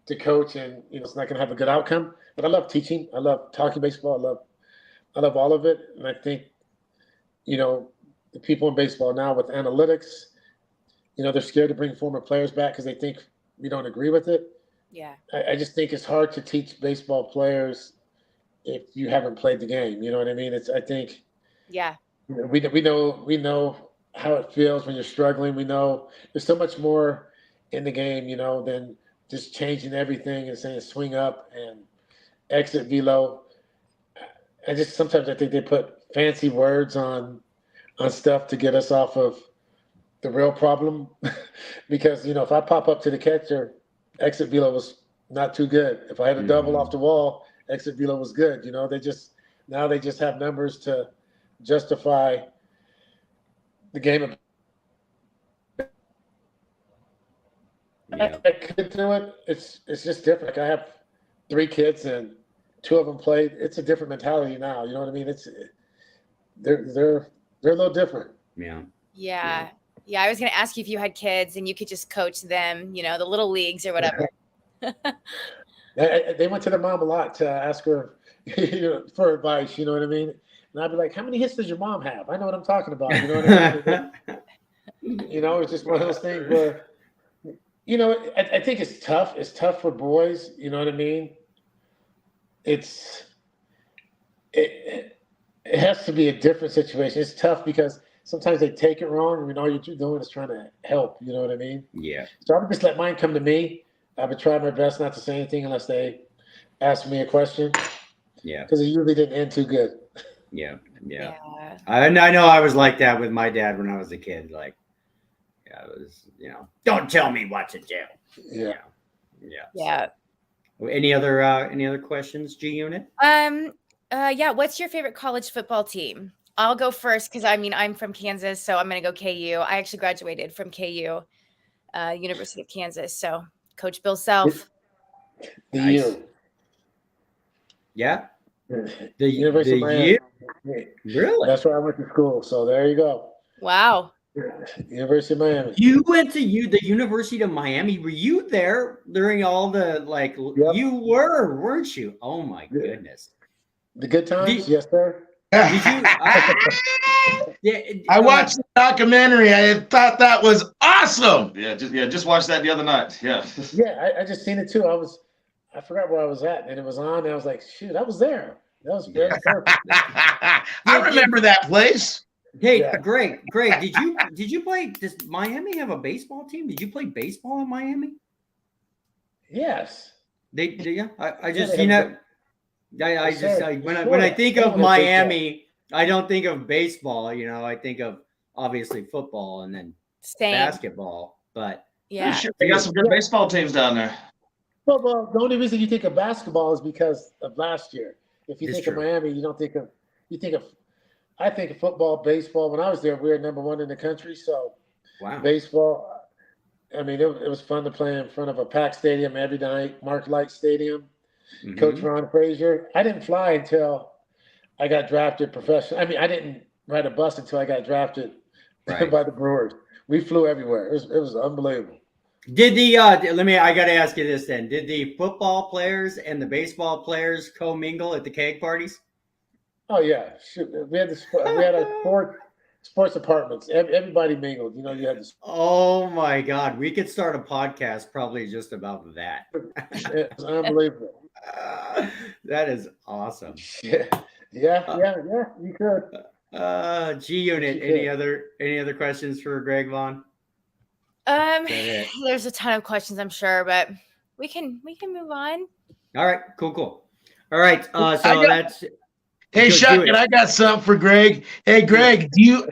to coach, and, it's not going to have a good outcome. But I love teaching. I love talking baseball. I love all of it. And I think, the people in baseball now with analytics, they're scared to bring former players back because they think we don't agree with it. Yeah. I just think it's hard to teach baseball players if you haven't played the game. You know what I mean? Yeah. We know how it feels when you're struggling. We know there's so much more in the game, than just changing everything and saying swing up and exit velo. Sometimes I think they put fancy words on stuff to get us off of the real problem. Because, if I pop up to the catcher, exit velo was not too good. If I had a double off the wall, exit velo was good. They just have numbers to justify the game. Yeah. I could do it. It's just different. I have 3 kids and 2 of them played. It's a different mentality now. You know what I mean? They're a little different. Yeah. I was going to ask you if you had kids and you could just coach them, the little leagues or whatever. They went to their mom a lot to ask her for advice. You know what I mean? And I'd be like, "How many hits does your mom have?" I know what I'm talking about. You know what I mean? It's just one of those things where, I think it's tough. It's tough for boys. You know what I mean? It has to be a different situation. It's tough because sometimes they take it wrong. I mean, all you're doing is trying to help. You know what I mean? Yeah. So I would just let mine come to me. I would try my best not to say anything unless they ask me a question. Yeah. Because it usually didn't end too good. Yeah. I know I was like that with my dad when I was a kid. Like, I was, don't tell me what to do. Yeah. Yeah. Any other questions, G Unit? Yeah. What's your favorite college football team? I'll go first because I'm from Kansas, so I'm gonna go KU. I actually graduated from KU, University of Kansas. So Coach Bill Self. Nice. Yeah. The University of Miami. Really? That's where I went to school. So there you go. Wow. University of Miami. You went to the University of Miami. Were you there during all the Yep. You were, weren't you? Oh my goodness. The good times, yes, sir. Did you? I watched the documentary. I thought that was awesome. Yeah, just watched that the other night. Yeah. Yeah, I just seen it too. I forgot where I was at, and it was on. And I was like, shoot, I was there. That was perfect. I remember that place. Hey, yeah. Greg, did you play? Does Miami have a baseball team? Did you play baseball in Miami? Yes. Yeah. When I think of Miami, I don't think of baseball. I think of obviously football and then basketball. But yeah, they got some good baseball teams down there. Well, the only reason you think of basketball is because of last year. If you think of Miami, you think of. I think of football, baseball. When I was there, we were number 1 in the country. So, baseball. I mean, it was fun to play in front of a packed stadium every night, Mark Light Stadium. Mm-hmm. Coach Ron Frazier. I didn't fly until I got drafted professional. I mean, I didn't ride a bus until I got drafted by the Brewers. We flew everywhere. It was unbelievable. Did I got to ask you this then. Did the football players and the baseball players commingle at the keg parties? Oh yeah, shoot. We had a sports apartments. Everybody mingled. You had this. Oh my God, we could start a podcast probably just about that. It's unbelievable. That is awesome. Yeah. You could. G Unit. Any other questions for Greg Vaughn? There's a ton of questions, I'm sure, but we can move on. All right, cool. All right, that's. Hey, Shuck, I got something for Greg. Hey, Greg, do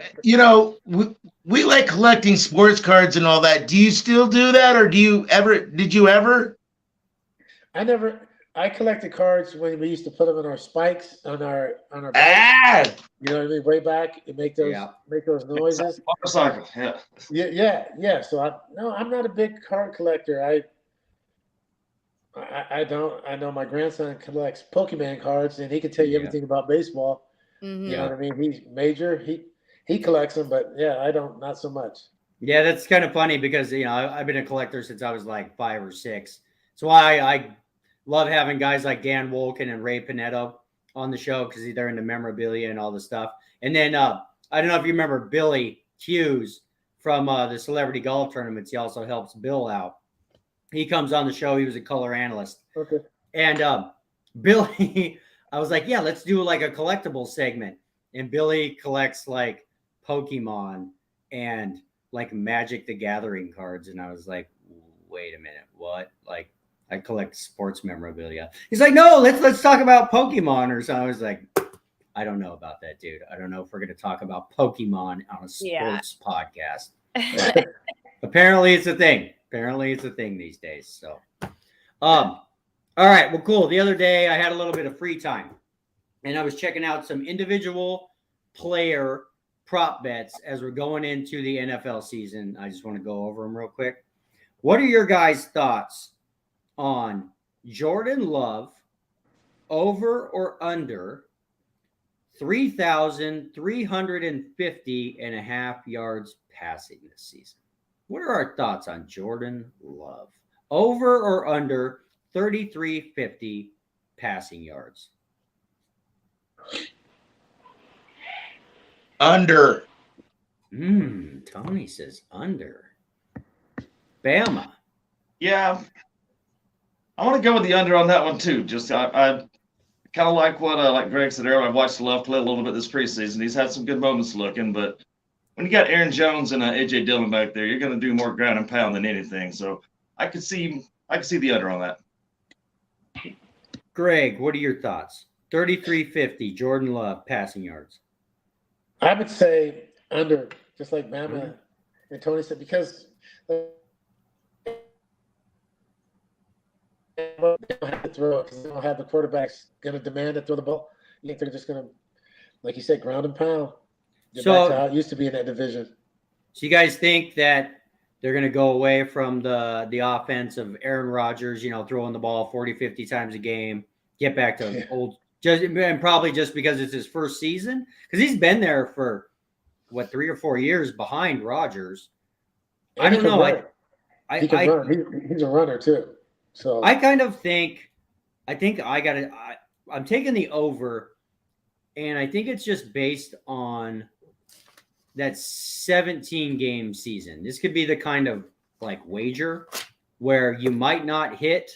we like collecting sports cards and all that. Do you still do that, or did you ever? I collected cards when we used to put them in our spikes on our bike. You know what I mean? Way back, you make those noises. Motorcycle, yeah. So I'm not a big card collector. I don't. I know my grandson collects Pokemon cards, and he can tell you everything about baseball. Mm-hmm. You know what I mean? He's major. He collects them, but I don't. Not so much. Yeah, that's kind of funny because I've been a collector since I was like 5 or 6. So I love having guys like Dan Wolken and Ray Pinetto on the show because they're into memorabilia and all the stuff. And then I don't know if you remember Billy Hughes from the Celebrity Golf Tournaments. He also helps Bill out. He comes on the show. He was a color analyst. Okay. And Billy, I was like, let's do like a collectible segment. And Billy collects like Pokemon and like Magic the Gathering cards. And I was like, wait a minute, what? Like, I collect sports memorabilia. He's like, no, let's talk about Pokemon or something. I was like, I don't know about that, dude. I don't know if we're going to talk about Pokemon on a sports podcast. But apparently it's a thing. These days. So, all right. Well, cool. The other day I had a little bit of free time and I was checking out some individual player prop bets as we're going into the NFL season. I just want to go over them real quick. What are your guys' thoughts on Jordan Love over or under 3,350.5 yards passing this season? What are our thoughts on Jordan Love? Over or under 3,350 passing yards? Under. Tony says under. Bama. Yeah. I want to go with the under on that one too. Just I kind of like what like Greg said earlier. I've watched Love play a little bit this preseason. He's had some good moments looking, but when you got Aaron Jones and AJ Dillon back there, you're going to do more ground and pound than anything. So I could see the under on that. Greg, what are your thoughts? 3350, Jordan Love passing yards. I would say under, just like Mama and Tony said, because they don't have to throw it because they don't have the quarterbacks going to demand to throw the ball. You think they're just going to, like you said, ground and pound. Get back to how it used to be in that division. So you guys think that they're going to go away from the offense of Aaron Rodgers, throwing the ball 40, 50 times a game, get back to old, and probably just because it's his first season? Because he's been there for, 3 or 4 years behind Rodgers. I don't know. He can run. He's a runner too. So I think I'm taking the over, and I think it's just based on that 17-game season. This could be the kind of wager where you might not hit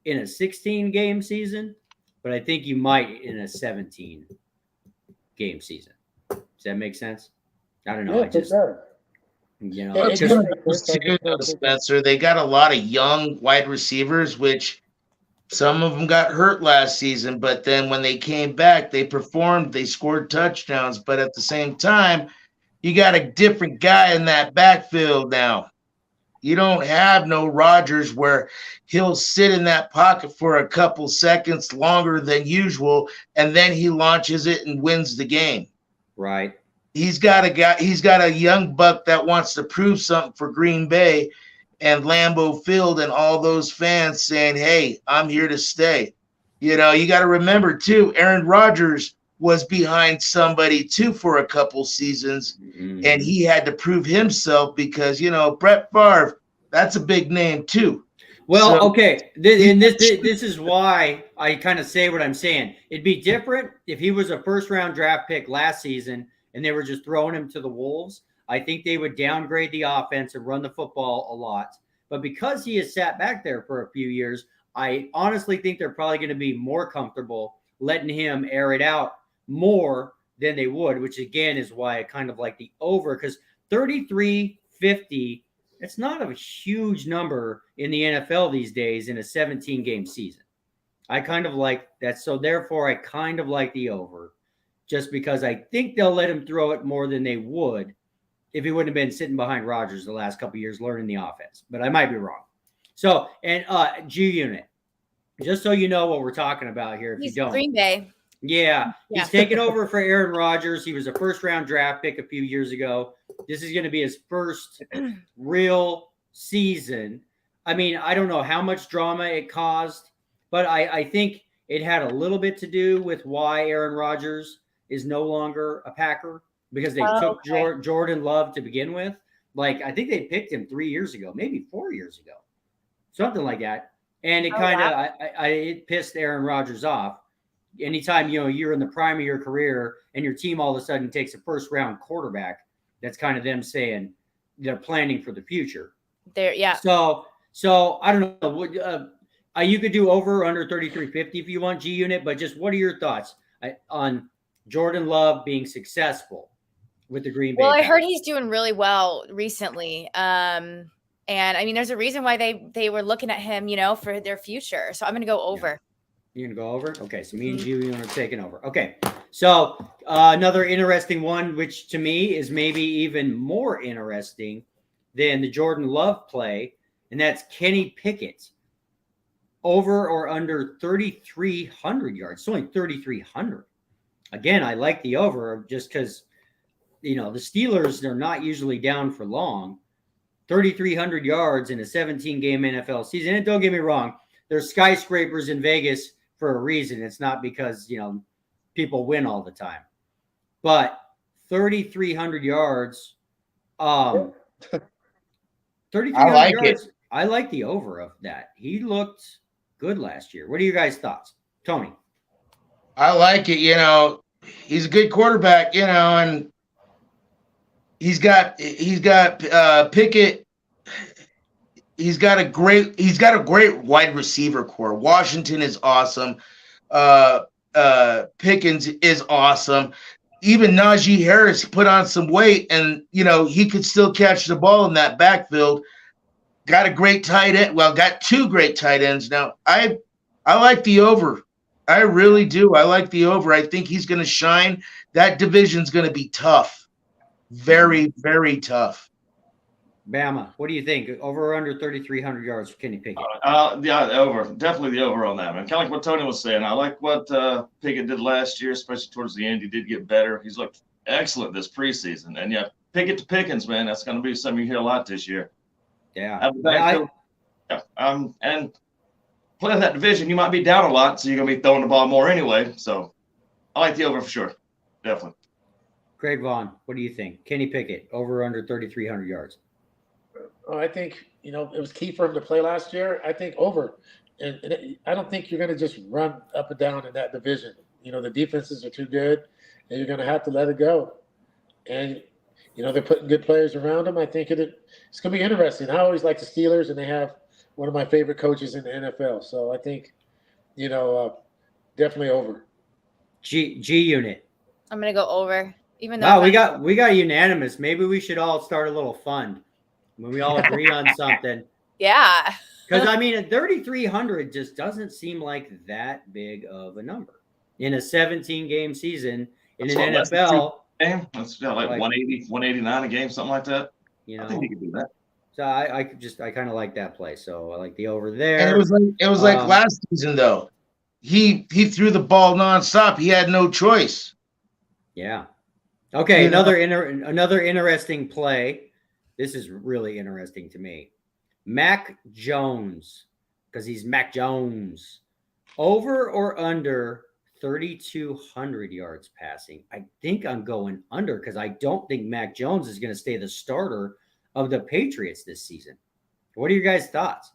in a 16-game season, but I think you might in a 17-game season. Does that make sense? I don't know. Spencer, they got a lot of young wide receivers, which some of them got hurt last season, but then when they came back, they performed, they scored touchdowns. But at the same time, you got a different guy in that backfield now. You don't have no Rodgers where he'll sit in that pocket for a couple seconds longer than usual, and then he launches it and wins the game. Right. He's got a young buck that wants to prove something for Green Bay and Lambeau Field and all those fans saying, hey, I'm here to stay. You got to remember, too, Aaron Rodgers was behind somebody, too, for a couple seasons, and he had to prove himself because, Brett Favre, that's a big name, too. Well, okay, this is why I kind of say what I'm saying. It'd be different if he was a first-round draft pick last season and they were just throwing him to the wolves. I think they would downgrade the offense and run the football a lot. But because he has sat back there for a few years, I honestly think they're probably going to be more comfortable letting him air it out more than they would, which again is why I kind of like the over, because 33-50, it's not a huge number in the NFL these days in a 17-game season. I kind of like that. So therefore, I kind of like the over just because I think they'll let him throw it more than they would if he wouldn't have been sitting behind Rodgers the last couple of years learning the offense. But I might be wrong. So, and G-Unit, just so you know what we're talking about here, if you don't. Green Bay. Yeah, he's taken over for Aaron Rodgers. He was a first-round draft pick a few years ago. This is going to be his first real season. I mean, I don't know how much drama it caused, but I think it had a little bit to do with why Aaron Rodgers is no longer a Packer, because they took Jordan Love to begin with. I think they picked him 3 years ago, maybe 4 years ago, something like that. And it it pissed Aaron Rodgers off. Anytime, you're in the prime of your career and your team all of a sudden takes a first-round quarterback, that's kind of them saying they're planning for the future. So I don't know. You could do over or under 33-50 if you want, G-Unit, but just what are your thoughts on Jordan Love being successful with the Green Bay Well, Packers? I heard he's doing really well recently. And I mean, there's a reason why they were looking at him, for their future. So I'm going to go over. Yeah. You're going to go over? Okay, so me and you are taking over. Okay, so another interesting one, which to me is maybe even more interesting than the Jordan Love play, and that's Kenny Pickett. Over or under 3,300 yards. It's only 3,300. Again, I like the over just because, the Steelers, they're not usually down for long. 3,300 yards in a 17-game NFL season. And don't get me wrong, there's skyscrapers in Vegas for a reason. It's not because, people win all the time. But 3,300 yards, 3,300 yards. I like the over of that. He looked good last year. What are you guys' thoughts? Tony? I like it. He's a good quarterback, and he's got Pickett. He's got a great wide receiver core. Washington is awesome. Pickens is awesome. even Najee Harris put on some weight, and he could still catch the ball in that backfield. Got a great tight end. Well, got two great tight ends now. I like the over. I really do. I like the over. I think he's going to shine. That division's going to be tough. Very, very tough. Bama, what do you think? Over or under 3,300 yards for Kenny Pickett? Yeah, over. Definitely the over on that, man. Kind of like what Tony was saying. I like what Pickett did last year, especially towards the end. He did get better. He's looked excellent this preseason. And, yeah, Pickett to Pickens, man, that's going to be something you hear a lot this year. Yeah. And playing that division, you might be down a lot, so you're going to be throwing the ball more anyway. So I like the over for sure. Definitely. Greg Vaughn, what do you think? Kenny Pickett, over or under 3,300 yards? Oh, I think, it was key for him to play last year. I think over. And I don't think you're going to just run up and down in that division. The defenses are too good, and you're going to have to let it go. And, they're putting good players around him. I think it's going to be interesting. I always like the Steelers, and they have one of my favorite coaches in the NFL. So I think, definitely over. G unit. I'm going to go over. Even though we got unanimous. Maybe we should all start a little fund when we all agree on something. Yeah. Because, 3,300 just doesn't seem like that big of a number. In a 17-game season, in an NFL. That's like 180, 189 a game, something like that. I think you could do that. So I kind of like that play. So I like the over there. And it was like last season, though. He threw the ball nonstop. He had no choice. Yeah. Okay, another interesting play. This is really interesting to me. Mac Jones, because he's Mac Jones. Over or under 3,200 yards passing? I think I'm going under because I don't think Mac Jones is going to stay the starter of the Patriots this season. What are your guys' thoughts?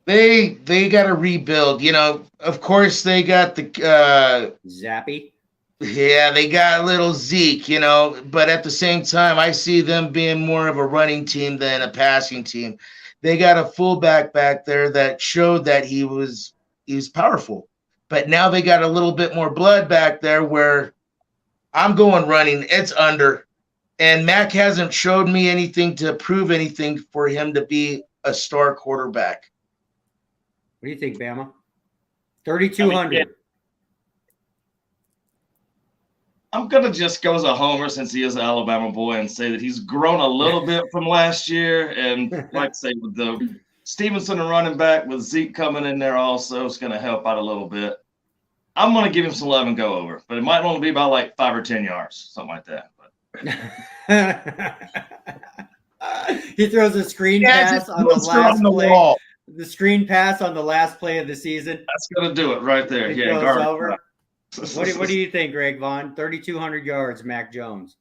They got to rebuild. Of course they got the Zappy. Yeah, they got little Zeke, but at the same time, I see them being more of a running team than a passing team. They got a fullback back there that showed that he's powerful, but now they got a little bit more blood back there where I'm going running. It's under, and Mac hasn't showed me anything to prove anything for him to be a star quarterback. What do you think, Bama? 3,200. I'm going to just go as a homer since he is an Alabama boy and say that he's grown a little bit from last year. And like I say, with the Stevenson and running back with Zeke coming in there also, it's going to help out a little bit. I'm going to give him some love and go over, but it might only be about like 5 or 10 yards, something like that. But he throws a screen pass on the last play. The screen pass on the last play of the season. That's going to do it right there. It goes over. What do you think, Greg Vaughn? 3,200 yards, Mac Jones.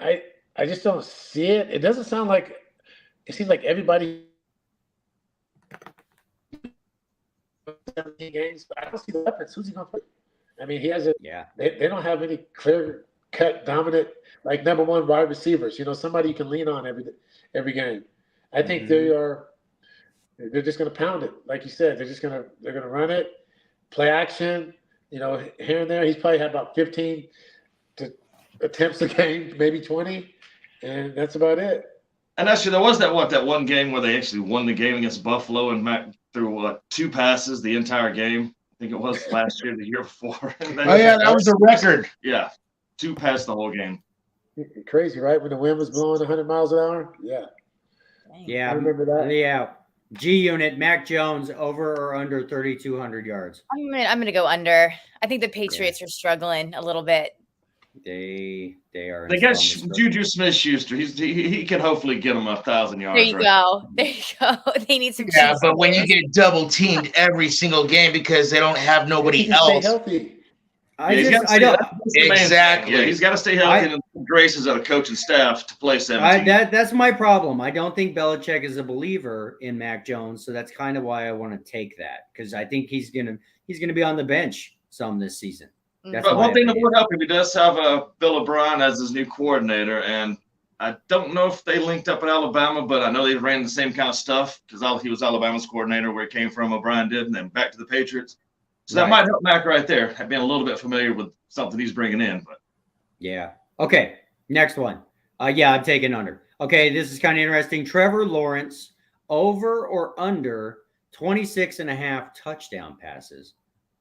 I just don't see it. It doesn't sound like – it seems like everybody – 17 games. I don't see the weapons. Who's he going to play? He has a – yeah. They don't have any clear-cut, dominant, like number one wide receivers. Somebody you can lean on every game. I think they're just going to pound it. Like you said, they're going to run it, play action – here and there. He's probably had about 15 attempts a game, maybe 20, and that's about it. And actually, there was that one game where they actually won the game against Buffalo, and Mac threw 2 passes the entire game. I think it was last year, the year before. That was a record. Yeah, 2 passes the whole game. Crazy, right? When the wind was blowing 100 miles an hour. Yeah. Yeah, I remember that. Yeah. G unit, Mac Jones, over or under 3,200 yards? I'm gonna go under. I think the Patriots are struggling a little bit. They are. They got Juju Smith-Schuster. He can hopefully get them 1,000 yards. There you go. They need some. Yeah, but when you get double teamed every single game because they don't have nobody else. Stay healthy. Exactly. Yeah, he's got to stay healthy and the graces of the coaching staff to play 17. That's my problem. I don't think Belichick is a believer in Mac Jones, so that's kind of why I want to take that because I think he's gonna be on the bench some this season. But one thing that would help him, he does have Bill O'Brien as his new coordinator, and I don't know if they linked up at Alabama, but I know they ran the same kind of stuff because he was Alabama's coordinator where he came from. O'Brien did, and then back to the Patriots. So that might help Mac right there, being a little bit familiar with something he's bringing in. But yeah. Okay. Next one. Yeah, I'm taking under. Okay, this is kind of interesting. Trevor Lawrence, over or under 26.5 touchdown passes.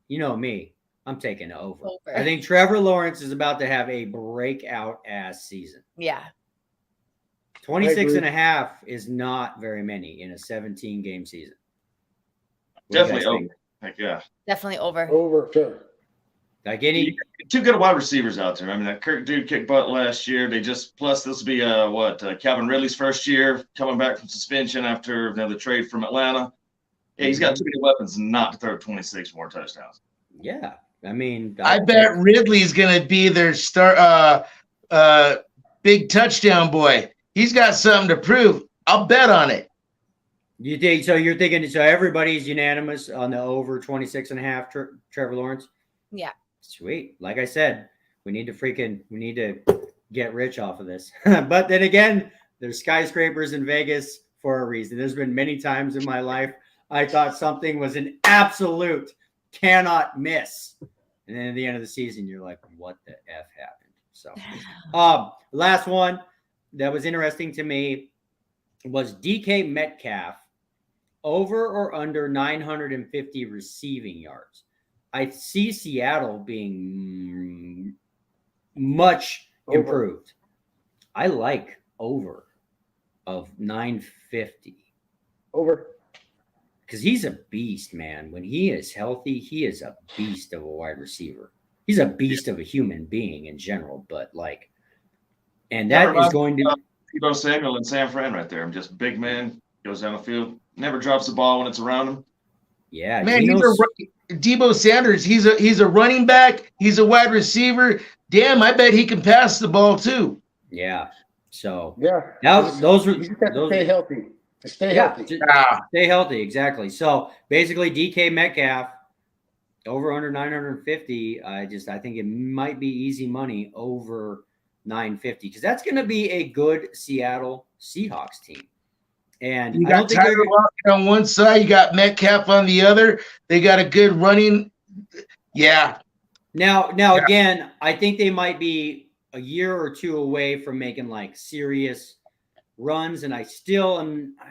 You know me. I'm taking over. I think Trevor Lawrence is about to have a breakout ass season. Yeah. 26.5 is not very many in a 17-game season. Definitely over. Heck yeah. Definitely over. Over, sure. Like any two good wide receivers out there. I mean, that Kirk dude kicked butt last year. They just plus this will be Calvin Ridley's first year coming back from suspension after the trade from Atlanta. Yeah, he's got too many weapons not to throw 26 more touchdowns. Yeah, I mean, I bet Ridley's gonna be their big touchdown boy. He's got something to prove. I'll bet on it. You think so? You're thinking so? Everybody's unanimous on the over 26.5. Trevor Lawrence. Yeah. Sweet. Like I said, we need to get rich off of this. But then again, there's skyscrapers in Vegas for a reason. There's been many times in my life I thought something was an absolute cannot miss. And then at the end of the season, you're like, what the F happened? So last one that was interesting to me was DK Metcalf, over or under 950 receiving yards. I see Seattle being much improved. I like over of 950. Over. Because he's a beast, man. When he is healthy, he is a beast of a wide receiver. He's a beast of a human being in general, but like, and that is going to Deebo Samuel and San Fran right there. I'm just big man, goes down the field, never drops the ball when it's around him. Yeah, man, Deebo Sanders. He's a running back. He's a wide receiver. Damn, I bet he can pass the ball too. Yeah. So yeah, now those you just have to stay healthy. Stay healthy. Stay healthy, exactly. So basically, DK Metcalf over under 950. I think it might be easy money over 950 because that's going to be a good Seattle Seahawks team. And you got Tyler Lockett on one side, you got Metcalf on the other. They got a good running. Yeah. Now again, I think they might be a year or two away from making like serious runs, and I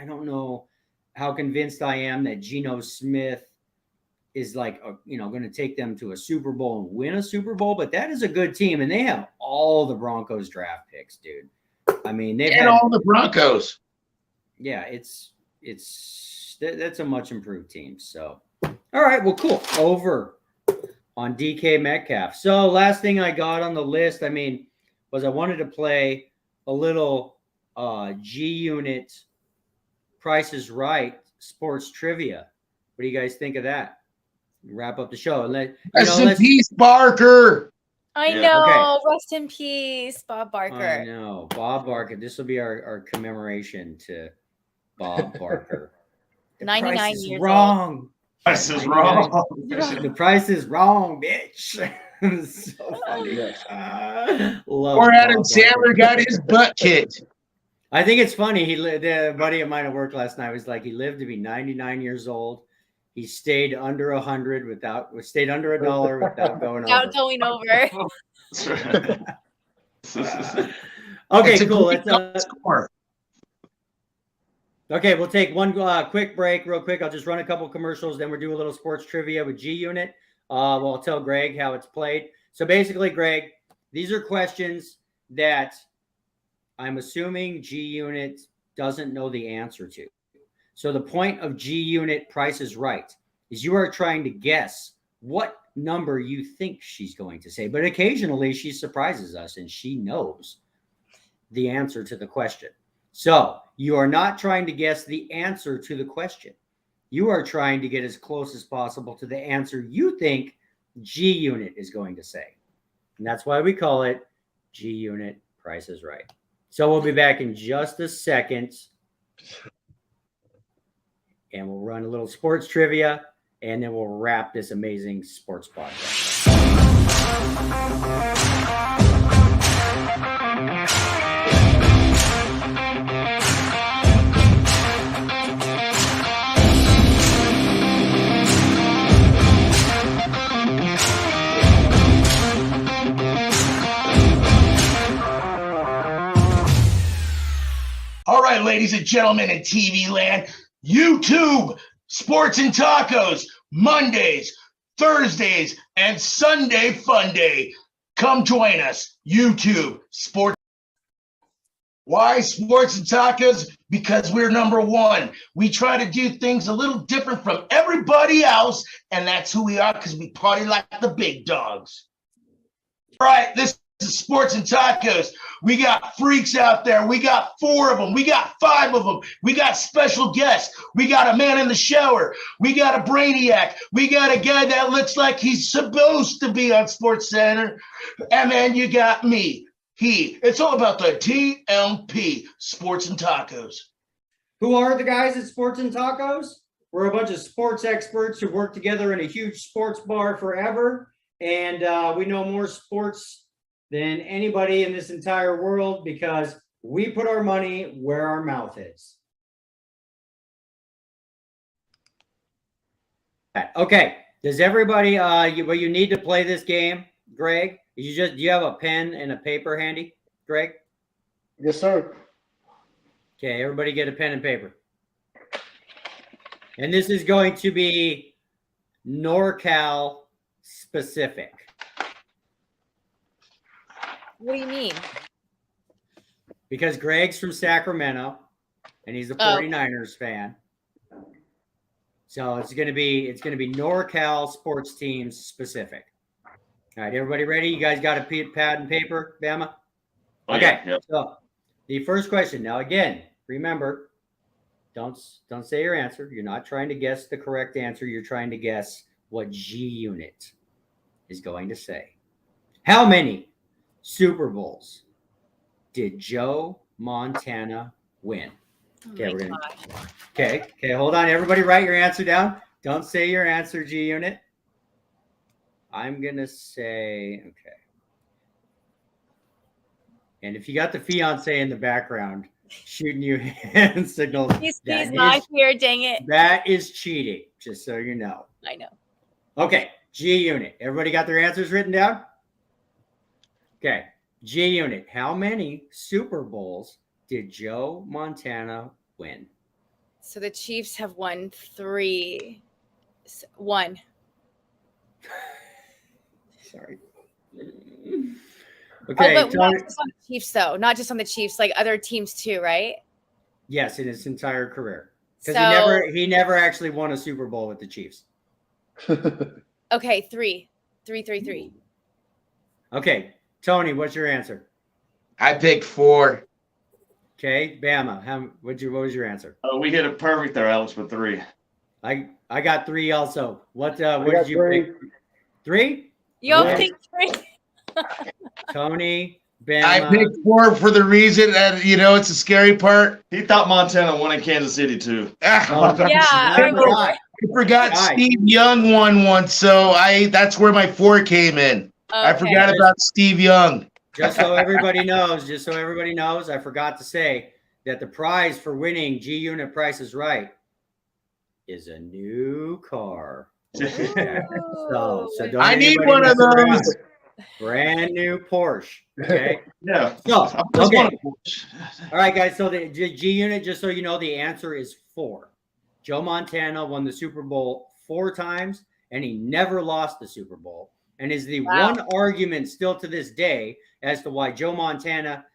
don't know how convinced I am that Geno Smith is like going to take them to a Super Bowl and win a Super Bowl, but that is a good team, and they have all the Broncos draft picks, dude. I mean, they've had all the Broncos. Yeah, that's a much improved team. So, all right, well, cool. Over on DK Metcalf. So, last thing I got on the list, was I wanted to play a little G Unit Price is Right sports trivia. What do you guys think of that? Wrap up the show. Rest in peace, Barker. I know. Okay. Rest in peace, Bob Barker. I know. Bob Barker. This will be our commemoration to Bob Barker. 99 years wrong. old. Price is wrong. The price is wrong, bitch. So funny. Poor Adam Sandler got his butt kicked. I think it's funny. The buddy of mine at work last night was like, he lived to be 99 years old. He stayed under 100 stayed under $1 without going over. Without going over. Okay, cool. Let's score. Okay, we'll take one quick break real quick. I'll just run a couple commercials. Then we'll do a little sports trivia with G Unit. I'll tell Greg how it's played. So basically, Greg, these are questions that I'm assuming G Unit doesn't know the answer to. So the point of G Unit Price is Right is you are trying to guess what number you think she's going to say. But occasionally she surprises us and she knows the answer to the question. So you are not trying to guess the answer to the question. You are trying to get as close as possible to the answer you think G Unit is going to say. And that's why we call it G Unit Price is Right. So we'll be back in just a second. And we'll run a little sports trivia, and then we'll wrap this amazing sports podcast. right, ladies and gentlemen in TV land, YouTube Sports and Tacos, Mondays, Thursdays, and Sunday Fun Day. Come join us, YouTube Sports. Why Sports and Tacos? Because we're number one. We try to do things a little different from everybody else, and that's who we are because we party like the big dogs. All right, this is Sports and Tacos. We got freaks out there. We got 4 of them. We got 5 of them. We got special guests. We got a man in the shower. We got a brainiac. We got a guy that looks like he's supposed to be on Sports Center. And then you got me. It's all about the TMP, Sports and Tacos. Who are the guys at Sports and Tacos? We're a bunch of sports experts who work together in a huge sports bar forever. And we know more sports than anybody in this entire world because we put our money where our mouth is. Okay. Does everybody, you need to play this game, Greg? Do you have a pen and a paper handy, Greg? Yes, sir. Okay, everybody get a pen and paper. And this is going to be NorCal specific. What do you mean? Because Greg's from Sacramento and he's a 49ers fan. So it's gonna be NorCal sports teams specific. All right, everybody ready? You guys got a pad and paper, Bama? Okay. Yeah. So the first question. Now again, remember, don't say your answer. You're not trying to guess the correct answer. You're trying to guess what G Unit is going to say. How many Super Bowls did Joe Montana win? Okay, Okay, hold on. Everybody write your answer down. Don't say your answer, G Unit. I'm going to say, okay. And if you got the fiance in the background shooting you hand signals, he's not here, dang it. That is cheating, just so you know. I know. Okay, G Unit. Everybody got their answers written down? Okay, G Unit. How many Super Bowls did Joe Montana win? So the Chiefs have won 3. 1. Sorry. Okay. But not just on the Chiefs, though. Not just on the Chiefs, like other teams too, right? Yes, in his entire career. Because he never actually won a Super Bowl with the Chiefs. Okay, 3. 3. Okay, Tony, what's your answer? I picked 4. Okay, Bama, what was your answer? We hit it perfect there, Alex, with 3. I got 3 also. What did you pick? 3? You picked 3. Tony, Bama. I picked 4 for the reason that it's a scary part. He thought Montana won in Kansas City too. I forgot Steve Young won once, so that's where my 4 came in. Okay. I forgot about Steve Young. Just so everybody knows, I forgot to say that the prize for winning G Unit Price is Right is a new car. So don't I need one of those. Brand new Porsche. Okay. Yeah. So okay. All right, guys. So the G Unit, just so you know, the answer is 4. Joe Montana won the Super Bowl 4 times, and he never lost the Super Bowl. And is the one argument still to this day as to why Joe Montana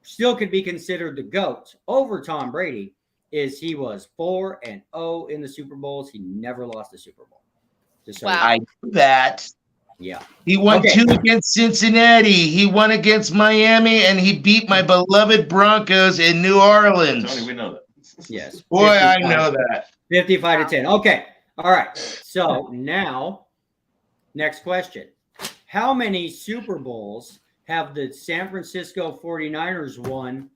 still could be considered the GOAT over Tom Brady is he was 4-0 in the Super Bowls. He never lost the Super Bowl. I knew that. Yeah. He won 2 against Cincinnati. He won against Miami, and he beat my beloved Broncos in New Orleans. Tony, we know that. Yes. Boy, I know that. 55-10. Okay. All right. So now, next question. How many Super Bowls have the San Francisco 49ers won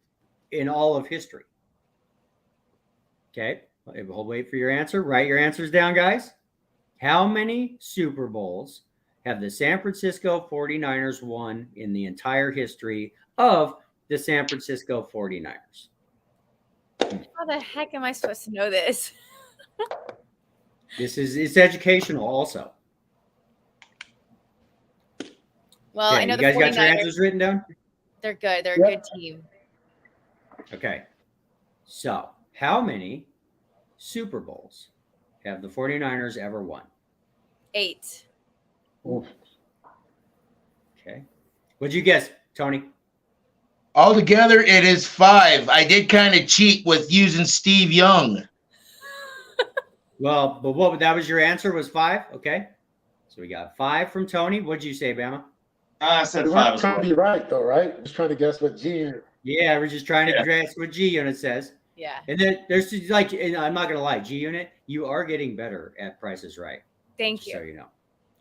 in all of history? Okay. We'll wait for your answer. Write your answers down, guys. How many Super Bowls have the San Francisco 49ers won in the entire history of the San Francisco 49ers? How the heck am I supposed to know this? It's educational also. Well, I know you guys got your answers written down? They're good. They're a good team. Okay. So, how many Super Bowls have the 49ers ever won? 8. Oof. Okay. What'd you guess, Tony? Altogether, it is 5. I did kind of cheat with using Steve Young. Well, but that was your answer was 5? Okay. So we got 5 from Tony. What'd you say, Bama? I said You 5 weren't as trying well. to be right, though, right? Just trying to guess what G. Yeah, we're just trying to guess what G Unit says. Yeah. And then there's like, and I'm not gonna lie, G Unit, you are getting better at Prices Right. Thank you. So you know.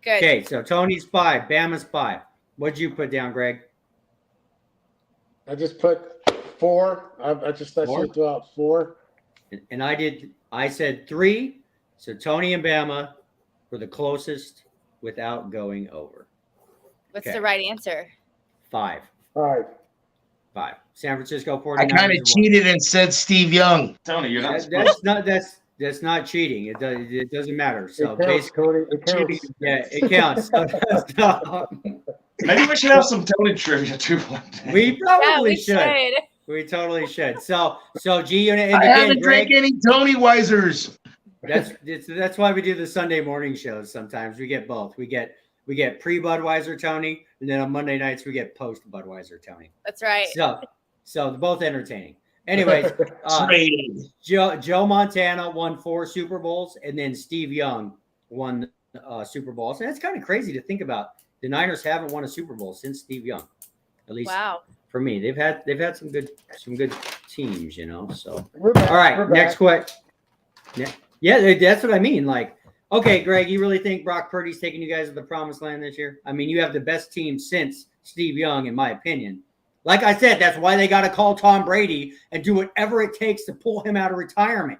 Good. Okay, so Tony's 5, Bama's 5. What'd you put down, Greg? I just put 4. I just thought you would throw out 4. And I said 3. So Tony and Bama were the closest without going over. What's Okay. the right answer? 5. All right. 5. San Francisco 49ers. I kind of cheated and said Steve Young. Tony, you're not supposed That's not cheating. It doesn't matter. So It counts, basically, Cody. It counts. yeah, it counts. So, Maybe we should have some Tony trivia too one day. we probably we should. We totally should. So G Unit. I haven't drank any Tony Weisers. That's why we do the Sunday morning shows. Sometimes we get both. We get pre Budweiser Tony, and then on Monday nights we get post Budweiser Tony. That's right. So they're both entertaining. Anyways, Joe Montana won 4 Super Bowls, and then Steve Young won Super Bowls. And it's kind of crazy to think about. The Niners haven't won a Super Bowl since Steve Young, at least for me. They've had some good teams, you know. So all right, next question. Yeah, that's what I mean. Like, okay, Greg, you really think Brock Purdy's taking you guys to the promised land this year? I mean, you have the best team since Steve Young, in my opinion. Like I said, that's why they got to call Tom Brady and do whatever it takes to pull him out of retirement.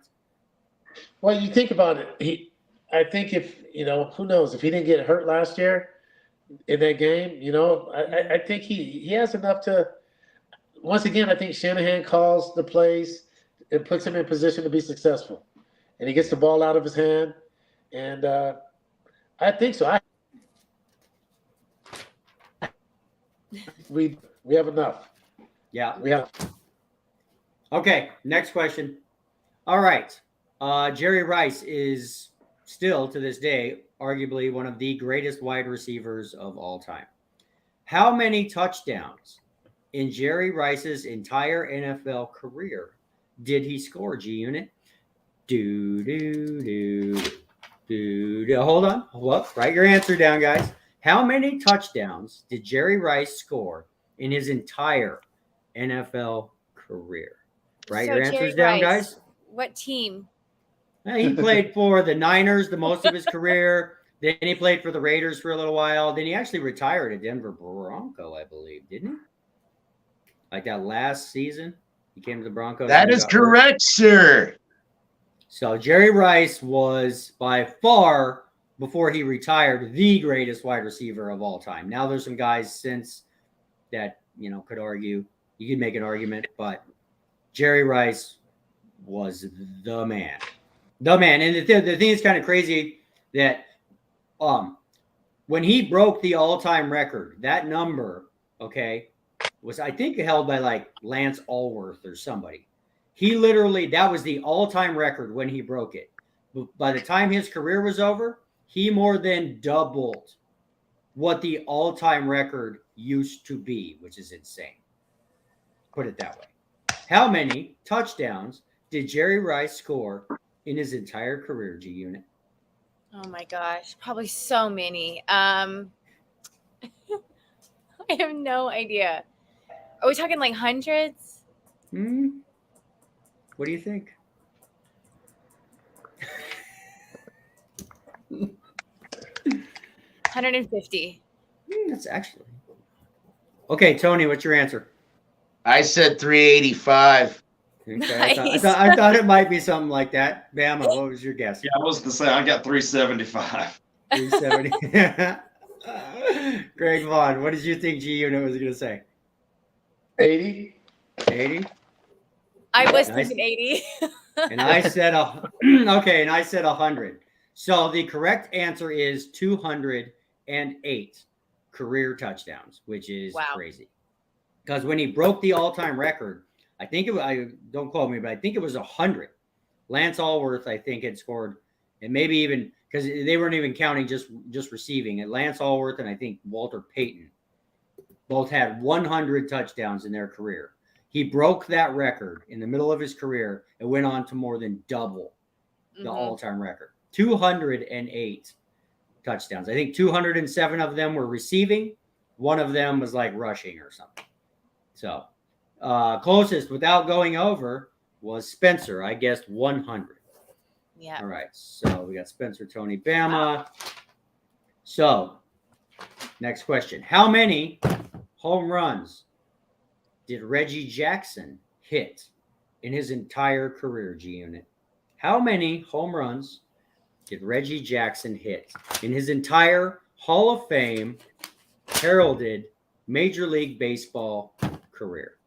Well, you think about it. I think if, who knows, if he didn't get hurt last year in that game, I think he has enough to, once again, I think Shanahan calls the plays and puts him in position to be successful. And he gets the ball out of his hand. And I think so. We have enough. Yeah. We have. Okay, next question. All right. Jerry Rice is still, to this day, arguably one of the greatest wide receivers of all time. How many touchdowns in Jerry Rice's entire NFL career did he score, G Unit? Hold on. Hold up. Write your answer down, guys. How many touchdowns did Jerry Rice score in his entire NFL career? Write your answers down, guys. What team? He played for the Niners the most of his career. Then he played for the Raiders for a little while. Then he actually retired at Denver Bronco, I believe, didn't he? Like that last season, he came to the Broncos. That is correct, sir. So Jerry Rice was by far, before he retired, the greatest wide receiver of all time. Now there's some guys since that, could argue. You could make an argument, but Jerry Rice was the man. The man. And the thing is kind of crazy that when he broke the all-time record, that number, was, I think, held by like Lance Allworth or somebody. He literally, that was the all-time record when he broke it. But by the time his career was over, he more than doubled what the all-time record used to be, which is insane. Put it that way. How many touchdowns did Jerry Rice score in his entire career, G Unit? Oh my gosh, probably so many. I have no idea. Are we talking like hundreds? What do you think? 150. That's actually okay. Tony, what's your answer? I said 385. Okay, Nice. I thought it might be something like that. Bama, what was your guess? Yeah, I was gonna say I got 375. 370. Greg Vaughn, what did you think G Unit was going to say? 80. 80. I was thinking 80. And I said, okay, and I said 100. So the correct answer is 208 career touchdowns, which is crazy. Because when he broke the all-time record, I think I don't quote me, but I think it was 100. Lance Allworth, I think, had scored, and maybe even because they weren't even counting just receiving. And Lance Allworth and I think Walter Payton both had 100 touchdowns in their career. He broke that record in the middle of his career and went on to more than double the all-time record. 208 touchdowns. I think 207 of them were receiving. One of them was like rushing or something. So closest without going over was Spencer. I guessed 100. Yeah. All right. So we got Spencer, Tony, Bama. So next question. How many home runs did Reggie Jackson hit in his entire career, G-Unit? How many home runs did Reggie Jackson hit in his entire Hall of Fame heralded Major League Baseball career?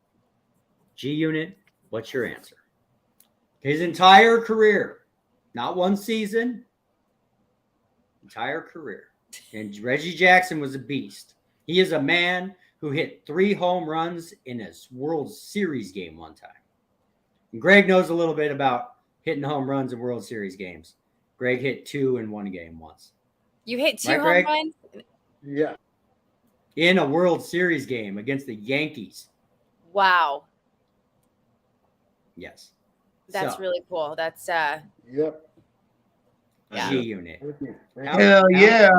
G-Unit, what's your answer? His entire career, not one season, entire career. And Reggie Jackson was a beast. He is a man who hit 3 home runs in a World Series game one time. And Greg knows a little bit about hitting home runs in World Series games. Greg hit 2 in one game once. You hit 2 Right, home Greg? runs? Yeah. In a World Series game against the Yankees. Wow. Yes. That's really cool. That's Yep. Yeah. G-Unit. Hell yeah.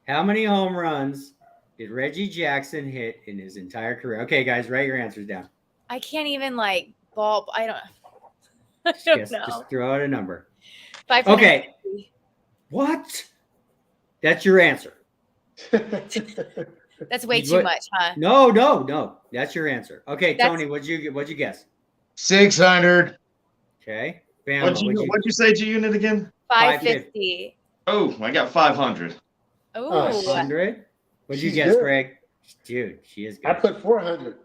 How many home runs did Reggie Jackson hit in his entire career? Okay, guys, write your answers down. I can't even I don't know. Just throw out a number. 550. Okay. What? That's your answer. That's way too much, huh? No. That's your answer. Okay, That's- Tony, what'd you guess? 600. Okay. Bama, What'd you say, G-Unit again? 550. Oh, I got 500. Oh, 100? What'd you She's guess, good. Greg? Dude, she is good. I put 400.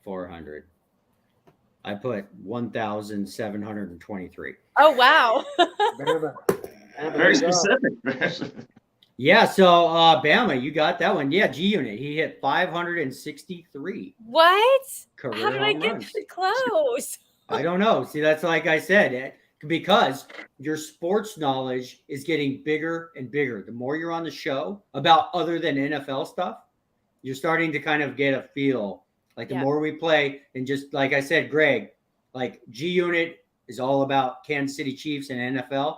400. I put 1,723. oh wow. Bama. Very specific. Yeah, so Bama, you got that one. Yeah, G-Unit. He hit 563 What? career How did I home get runs. this close? I don't know. See, that's like I said, because your sports knowledge is getting bigger and bigger. The more you're on the show about other than NFL stuff, you're starting to kind of get a feel. Like the more we play, and just like I said, Greg, like G-Unit is all about Kansas City Chiefs and NFL,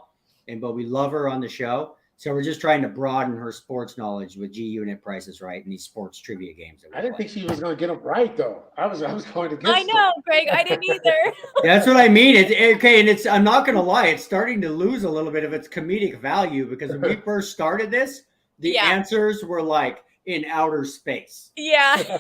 but we love her on the show. So we're just trying to broaden her sports knowledge with G-Unit Prices Right and these sports trivia games. That we I didn't play. think she was going to get them right, though. I was going to guess. I know, Greg. I didn't either. That's what I mean. It's okay, and I'm not going to lie. It's starting to lose a little bit of its comedic value because when we first started this, the answers were like in outer space. Yeah.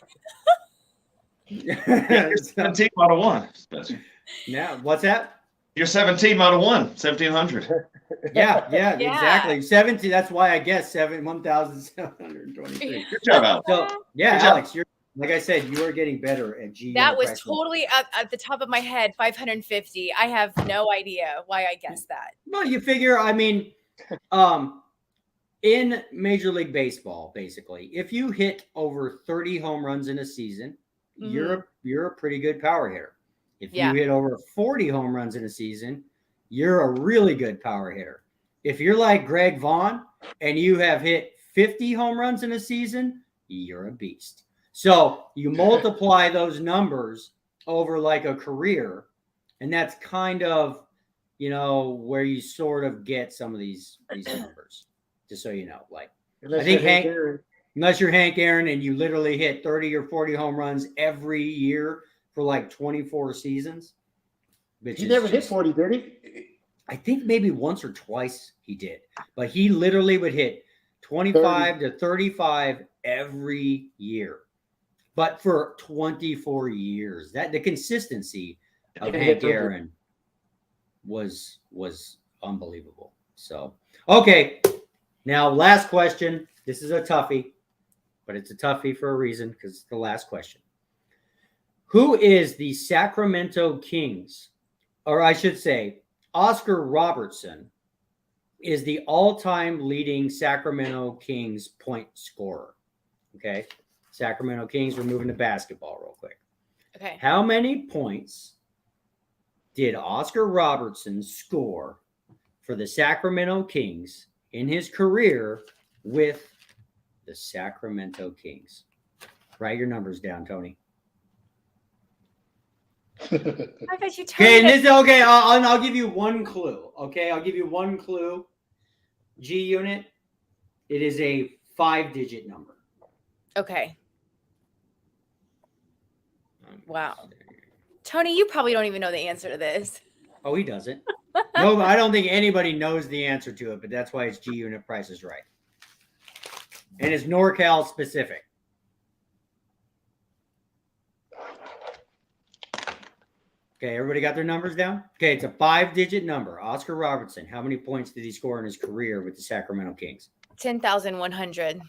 You're 17 out of 1. Spencer. Now, what's that? You're 17 out of 1. 1,700. Yeah, exactly. 17. That's why I guess 1,723. Good job, Alex. So yeah, Good job. Alex, you're like I said, you are getting better at G. That was totally at the top of my head. 550. I have no idea why I guessed that. Well, you figure. I mean, in Major League Baseball, basically, if you hit over 30 home runs in a season, you're a pretty good power hitter. If you hit over 40 home runs in a season, you're a really good power hitter. If you're like Greg Vaughn and you have hit 50 home runs in a season, you're a beast. So you multiply those numbers over like a career, and that's kind of, where you sort of get some of these numbers, just so you know. Like, I think unless you're Hank Aaron and you literally hit 30 or 40 home runs every year for like 24 seasons. He never hit 40, did he? I think maybe once or twice he did, but he literally would hit 25 to 35 every year. But for 24 years, the consistency of Hank Aaron was unbelievable. So, okay. Now, last question. This is a toughie, but it's a toughie for a reason because it's the last question. Who is the Sacramento Kings, or I should say, Oscar Robertson is the all-time leading Sacramento Kings point scorer. Okay? Sacramento Kings, we're moving to basketball real quick. Okay. How many points did Oscar Robertson score for the Sacramento Kings in his career with the Sacramento Kings? Write your numbers down, Tony. I bet you Okay, and this okay. I'll give you one clue. Okay, I'll give you one clue. G Unit. It is a 5-digit number. Okay. Wow. Tony, you probably don't even know the answer to this. Oh, he doesn't. No, I don't think anybody knows the answer to it, but that's why it's G Unit Price is Right. And it's NorCal specific. Okay, everybody got their numbers down? Okay, it's a 5-digit number. Oscar Robertson, how many points did he score in his career with the Sacramento Kings? 10,100.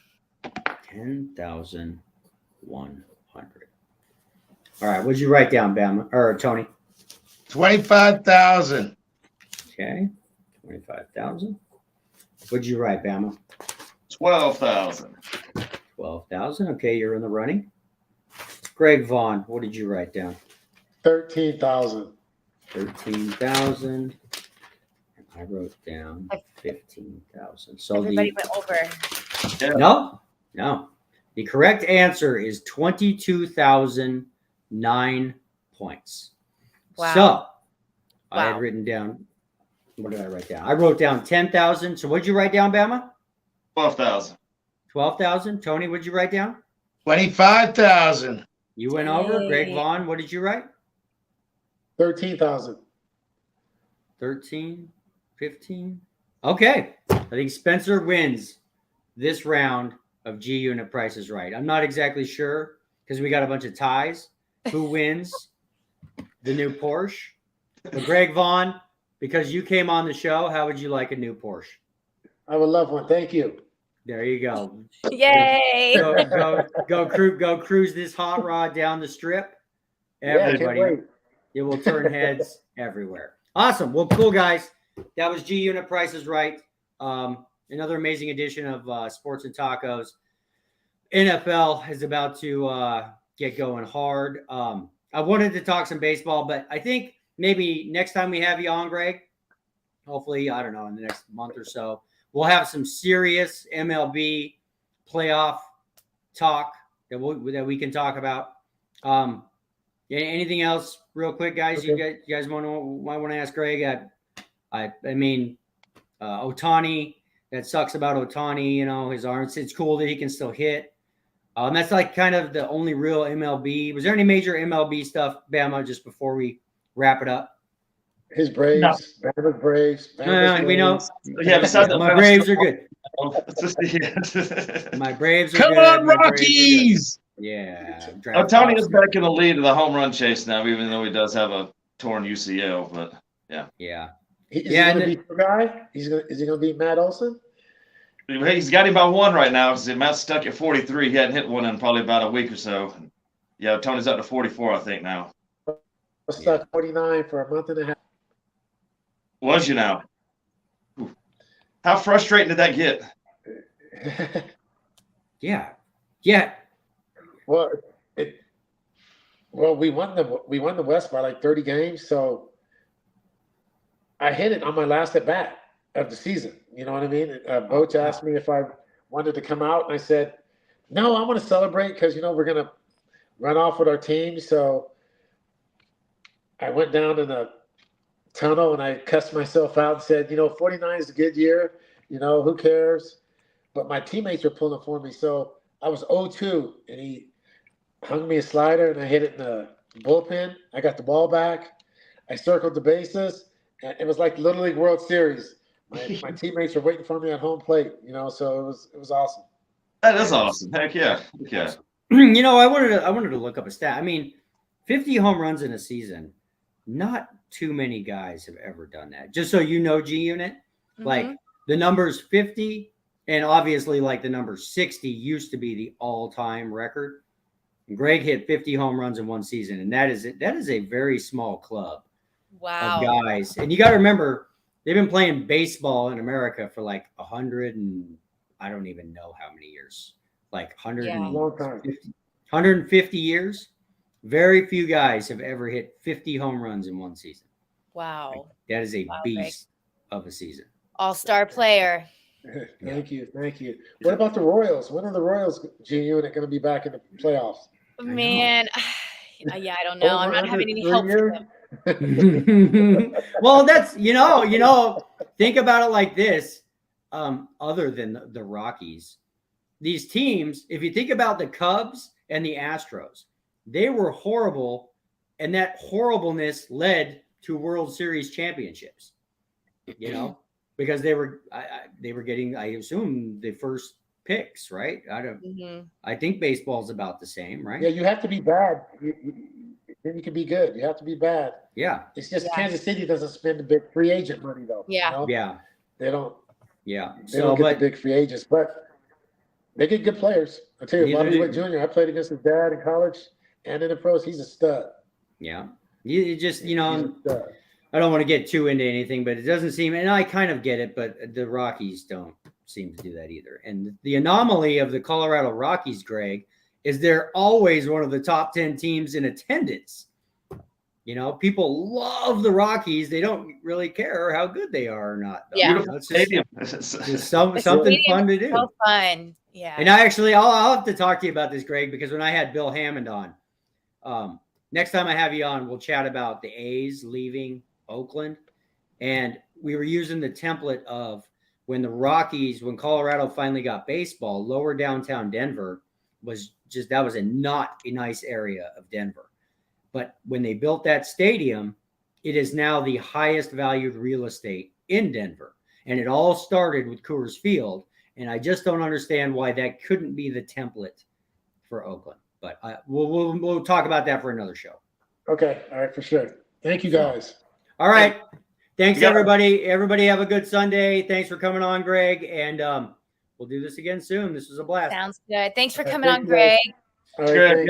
10,100. All right, what'd you write down, Bama or Tony? 25,000. Okay, 25,000. What'd you write, Bama? 12,000. 12,000. Okay, you're in the running. Greg Vaughn, what did you write down? 13,000. 13,000. I wrote down 15,000. So everybody went over. No. The correct answer is 22,009 points. Wow. So I had written down. What did I write down? I wrote down 10,000. So what'd you write down, Bama? 12,000. 12,000. Tony, what'd you write down? 25,000. You went over. Greg Vaughn, what did you write? 13,000. 13, 15. Okay. I think Spencer wins this round of G Unit Price is Right. I'm not exactly sure because we got a bunch of ties. Who wins the new Porsche? But Greg Vaughn, because you came on the show, how would you like a new Porsche? I would love one. Thank you. There you go. Yay. Go cruise this hot rod down the strip. Everybody. Yeah, It will turn heads everywhere. Awesome. Well, cool, guys. That was G Unit Price is Right. Another amazing edition of Sports and Tacos. NFL is about to get going hard. I wanted to talk some baseball, but I think maybe next time we have you on, Greg, hopefully, I don't know, in the next month or so, we'll have some serious MLB playoff talk that we can talk about. Anything else real quick, guys? Okay. You guys might want to ask Greg. I mean, Ohtani, that sucks about Ohtani, you know, his arms. It's cool that he can still hit. That's like kind of the only real MLB. Was there any major MLB stuff, Bama, just before we wrap it up? His Braves, Bama's Braves. We know. Yeah, besides my Braves are good. My Braves are good. Come on, Rockies! Yeah. Ohtani is back in the lead of the home run chase now, even though he does have a torn UCL. But yeah. Is he going to be the guy? Is he going to be Matt Olson? He's got him by one right now because Matt's stuck at 43. He hadn't hit one in probably about a week or so. Yeah, Tony's up to 44, I think, now. I was stuck 49 for a month and a half. Was you now? How frustrating did that get? Yeah. Well, we won the West by like 30 games, so I hit it on my last at bat of the season. You know what I mean? Boach asked me if I wanted to come out, and I said, no, I want to celebrate because, you know, we're going to run off with our team. So I went down in the tunnel and I cussed myself out and said, you know, 49 is a good year. You know, who cares? But my teammates were pulling for me. So I was 0-2, and he hung me a slider, and I hit it in the bullpen. I got the ball back. I circled the bases. And it was like Little League World Series. My teammates were waiting for me at home plate, you know, so it was awesome. That is awesome. Heck yeah. You know, I wanted to look up a stat. I mean, 50 home runs in a season. Not too many guys have ever done that. Just so you know, G Unit, like the numbers 50 and obviously like the number 60 used to be the all-time record. And Greg hit 50 home runs in one season, and that is a very small club. Wow. Of guys. And you got to remember, they've been playing baseball in America for like 100 and I don't even know how many years. Like 150 years. Very few guys have ever hit 50 home runs in one season. Wow. That is a beast of a season. All-star player. Thank you. What about the Royals? When are the Royals G Unit going to be back in the playoffs? Man, yeah, I don't know. I'm not having any help for them. Well, that's think about it like this. Other than the Rockies, these teams, if you think about the Cubs and the Astros, they were horrible, and that horribleness led to World Series championships. Because they were getting, I assume, the first picks, right? I think baseball's about the same, right? Yeah, you have to be bad. Then you can be good. You have to be bad. Yeah. It's just Kansas City doesn't spend the big free agent money though. Yeah. Yeah. They don't. Yeah. They don't get the big free agents, but they get good players. I tell you, Bobby Witt Jr. I played against his dad in college and in the pros. He's a stud. Yeah. You just I don't want to get too into anything, but it doesn't seem, and I kind of get it, but the Rockies don't seem to do that either. And the anomaly of the Colorado Rockies, Greg, is they're always one of the top 10 teams in attendance. People love the Rockies. They don't really care how good they are or not. Yeah. Beautiful stadium. Just something fun to do. So fun. Yeah. And I'll have to talk to you about this, Greg, because when I had Bill Hammond on, next time I have you on, we'll chat about the A's leaving Oakland. And we were using the template of when Colorado finally got baseball, lower downtown Denver was not a nice area of Denver. But when they built that stadium, it is now the highest valued real estate in Denver. And it all started with Coors Field. And I just don't understand why that couldn't be the template for Oakland. But we'll talk about that for another show. Okay. All right. For sure. Thank you, guys. All right. Thanks, everybody. Everybody have a good Sunday. Thanks for coming on, Greg. And we'll do this again soon. This was a blast. Sounds good. Thanks for coming on, Greg. All right,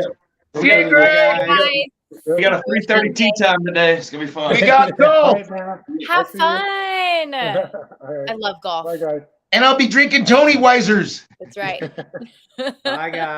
Yeah, Greg. Bye. We got a 3:30 tea time today. It's gonna be fun. We got golf. Have fun. Right. I love golf. Bye, guys. And I'll be drinking Tony Weisers. That's right. Bye, guys.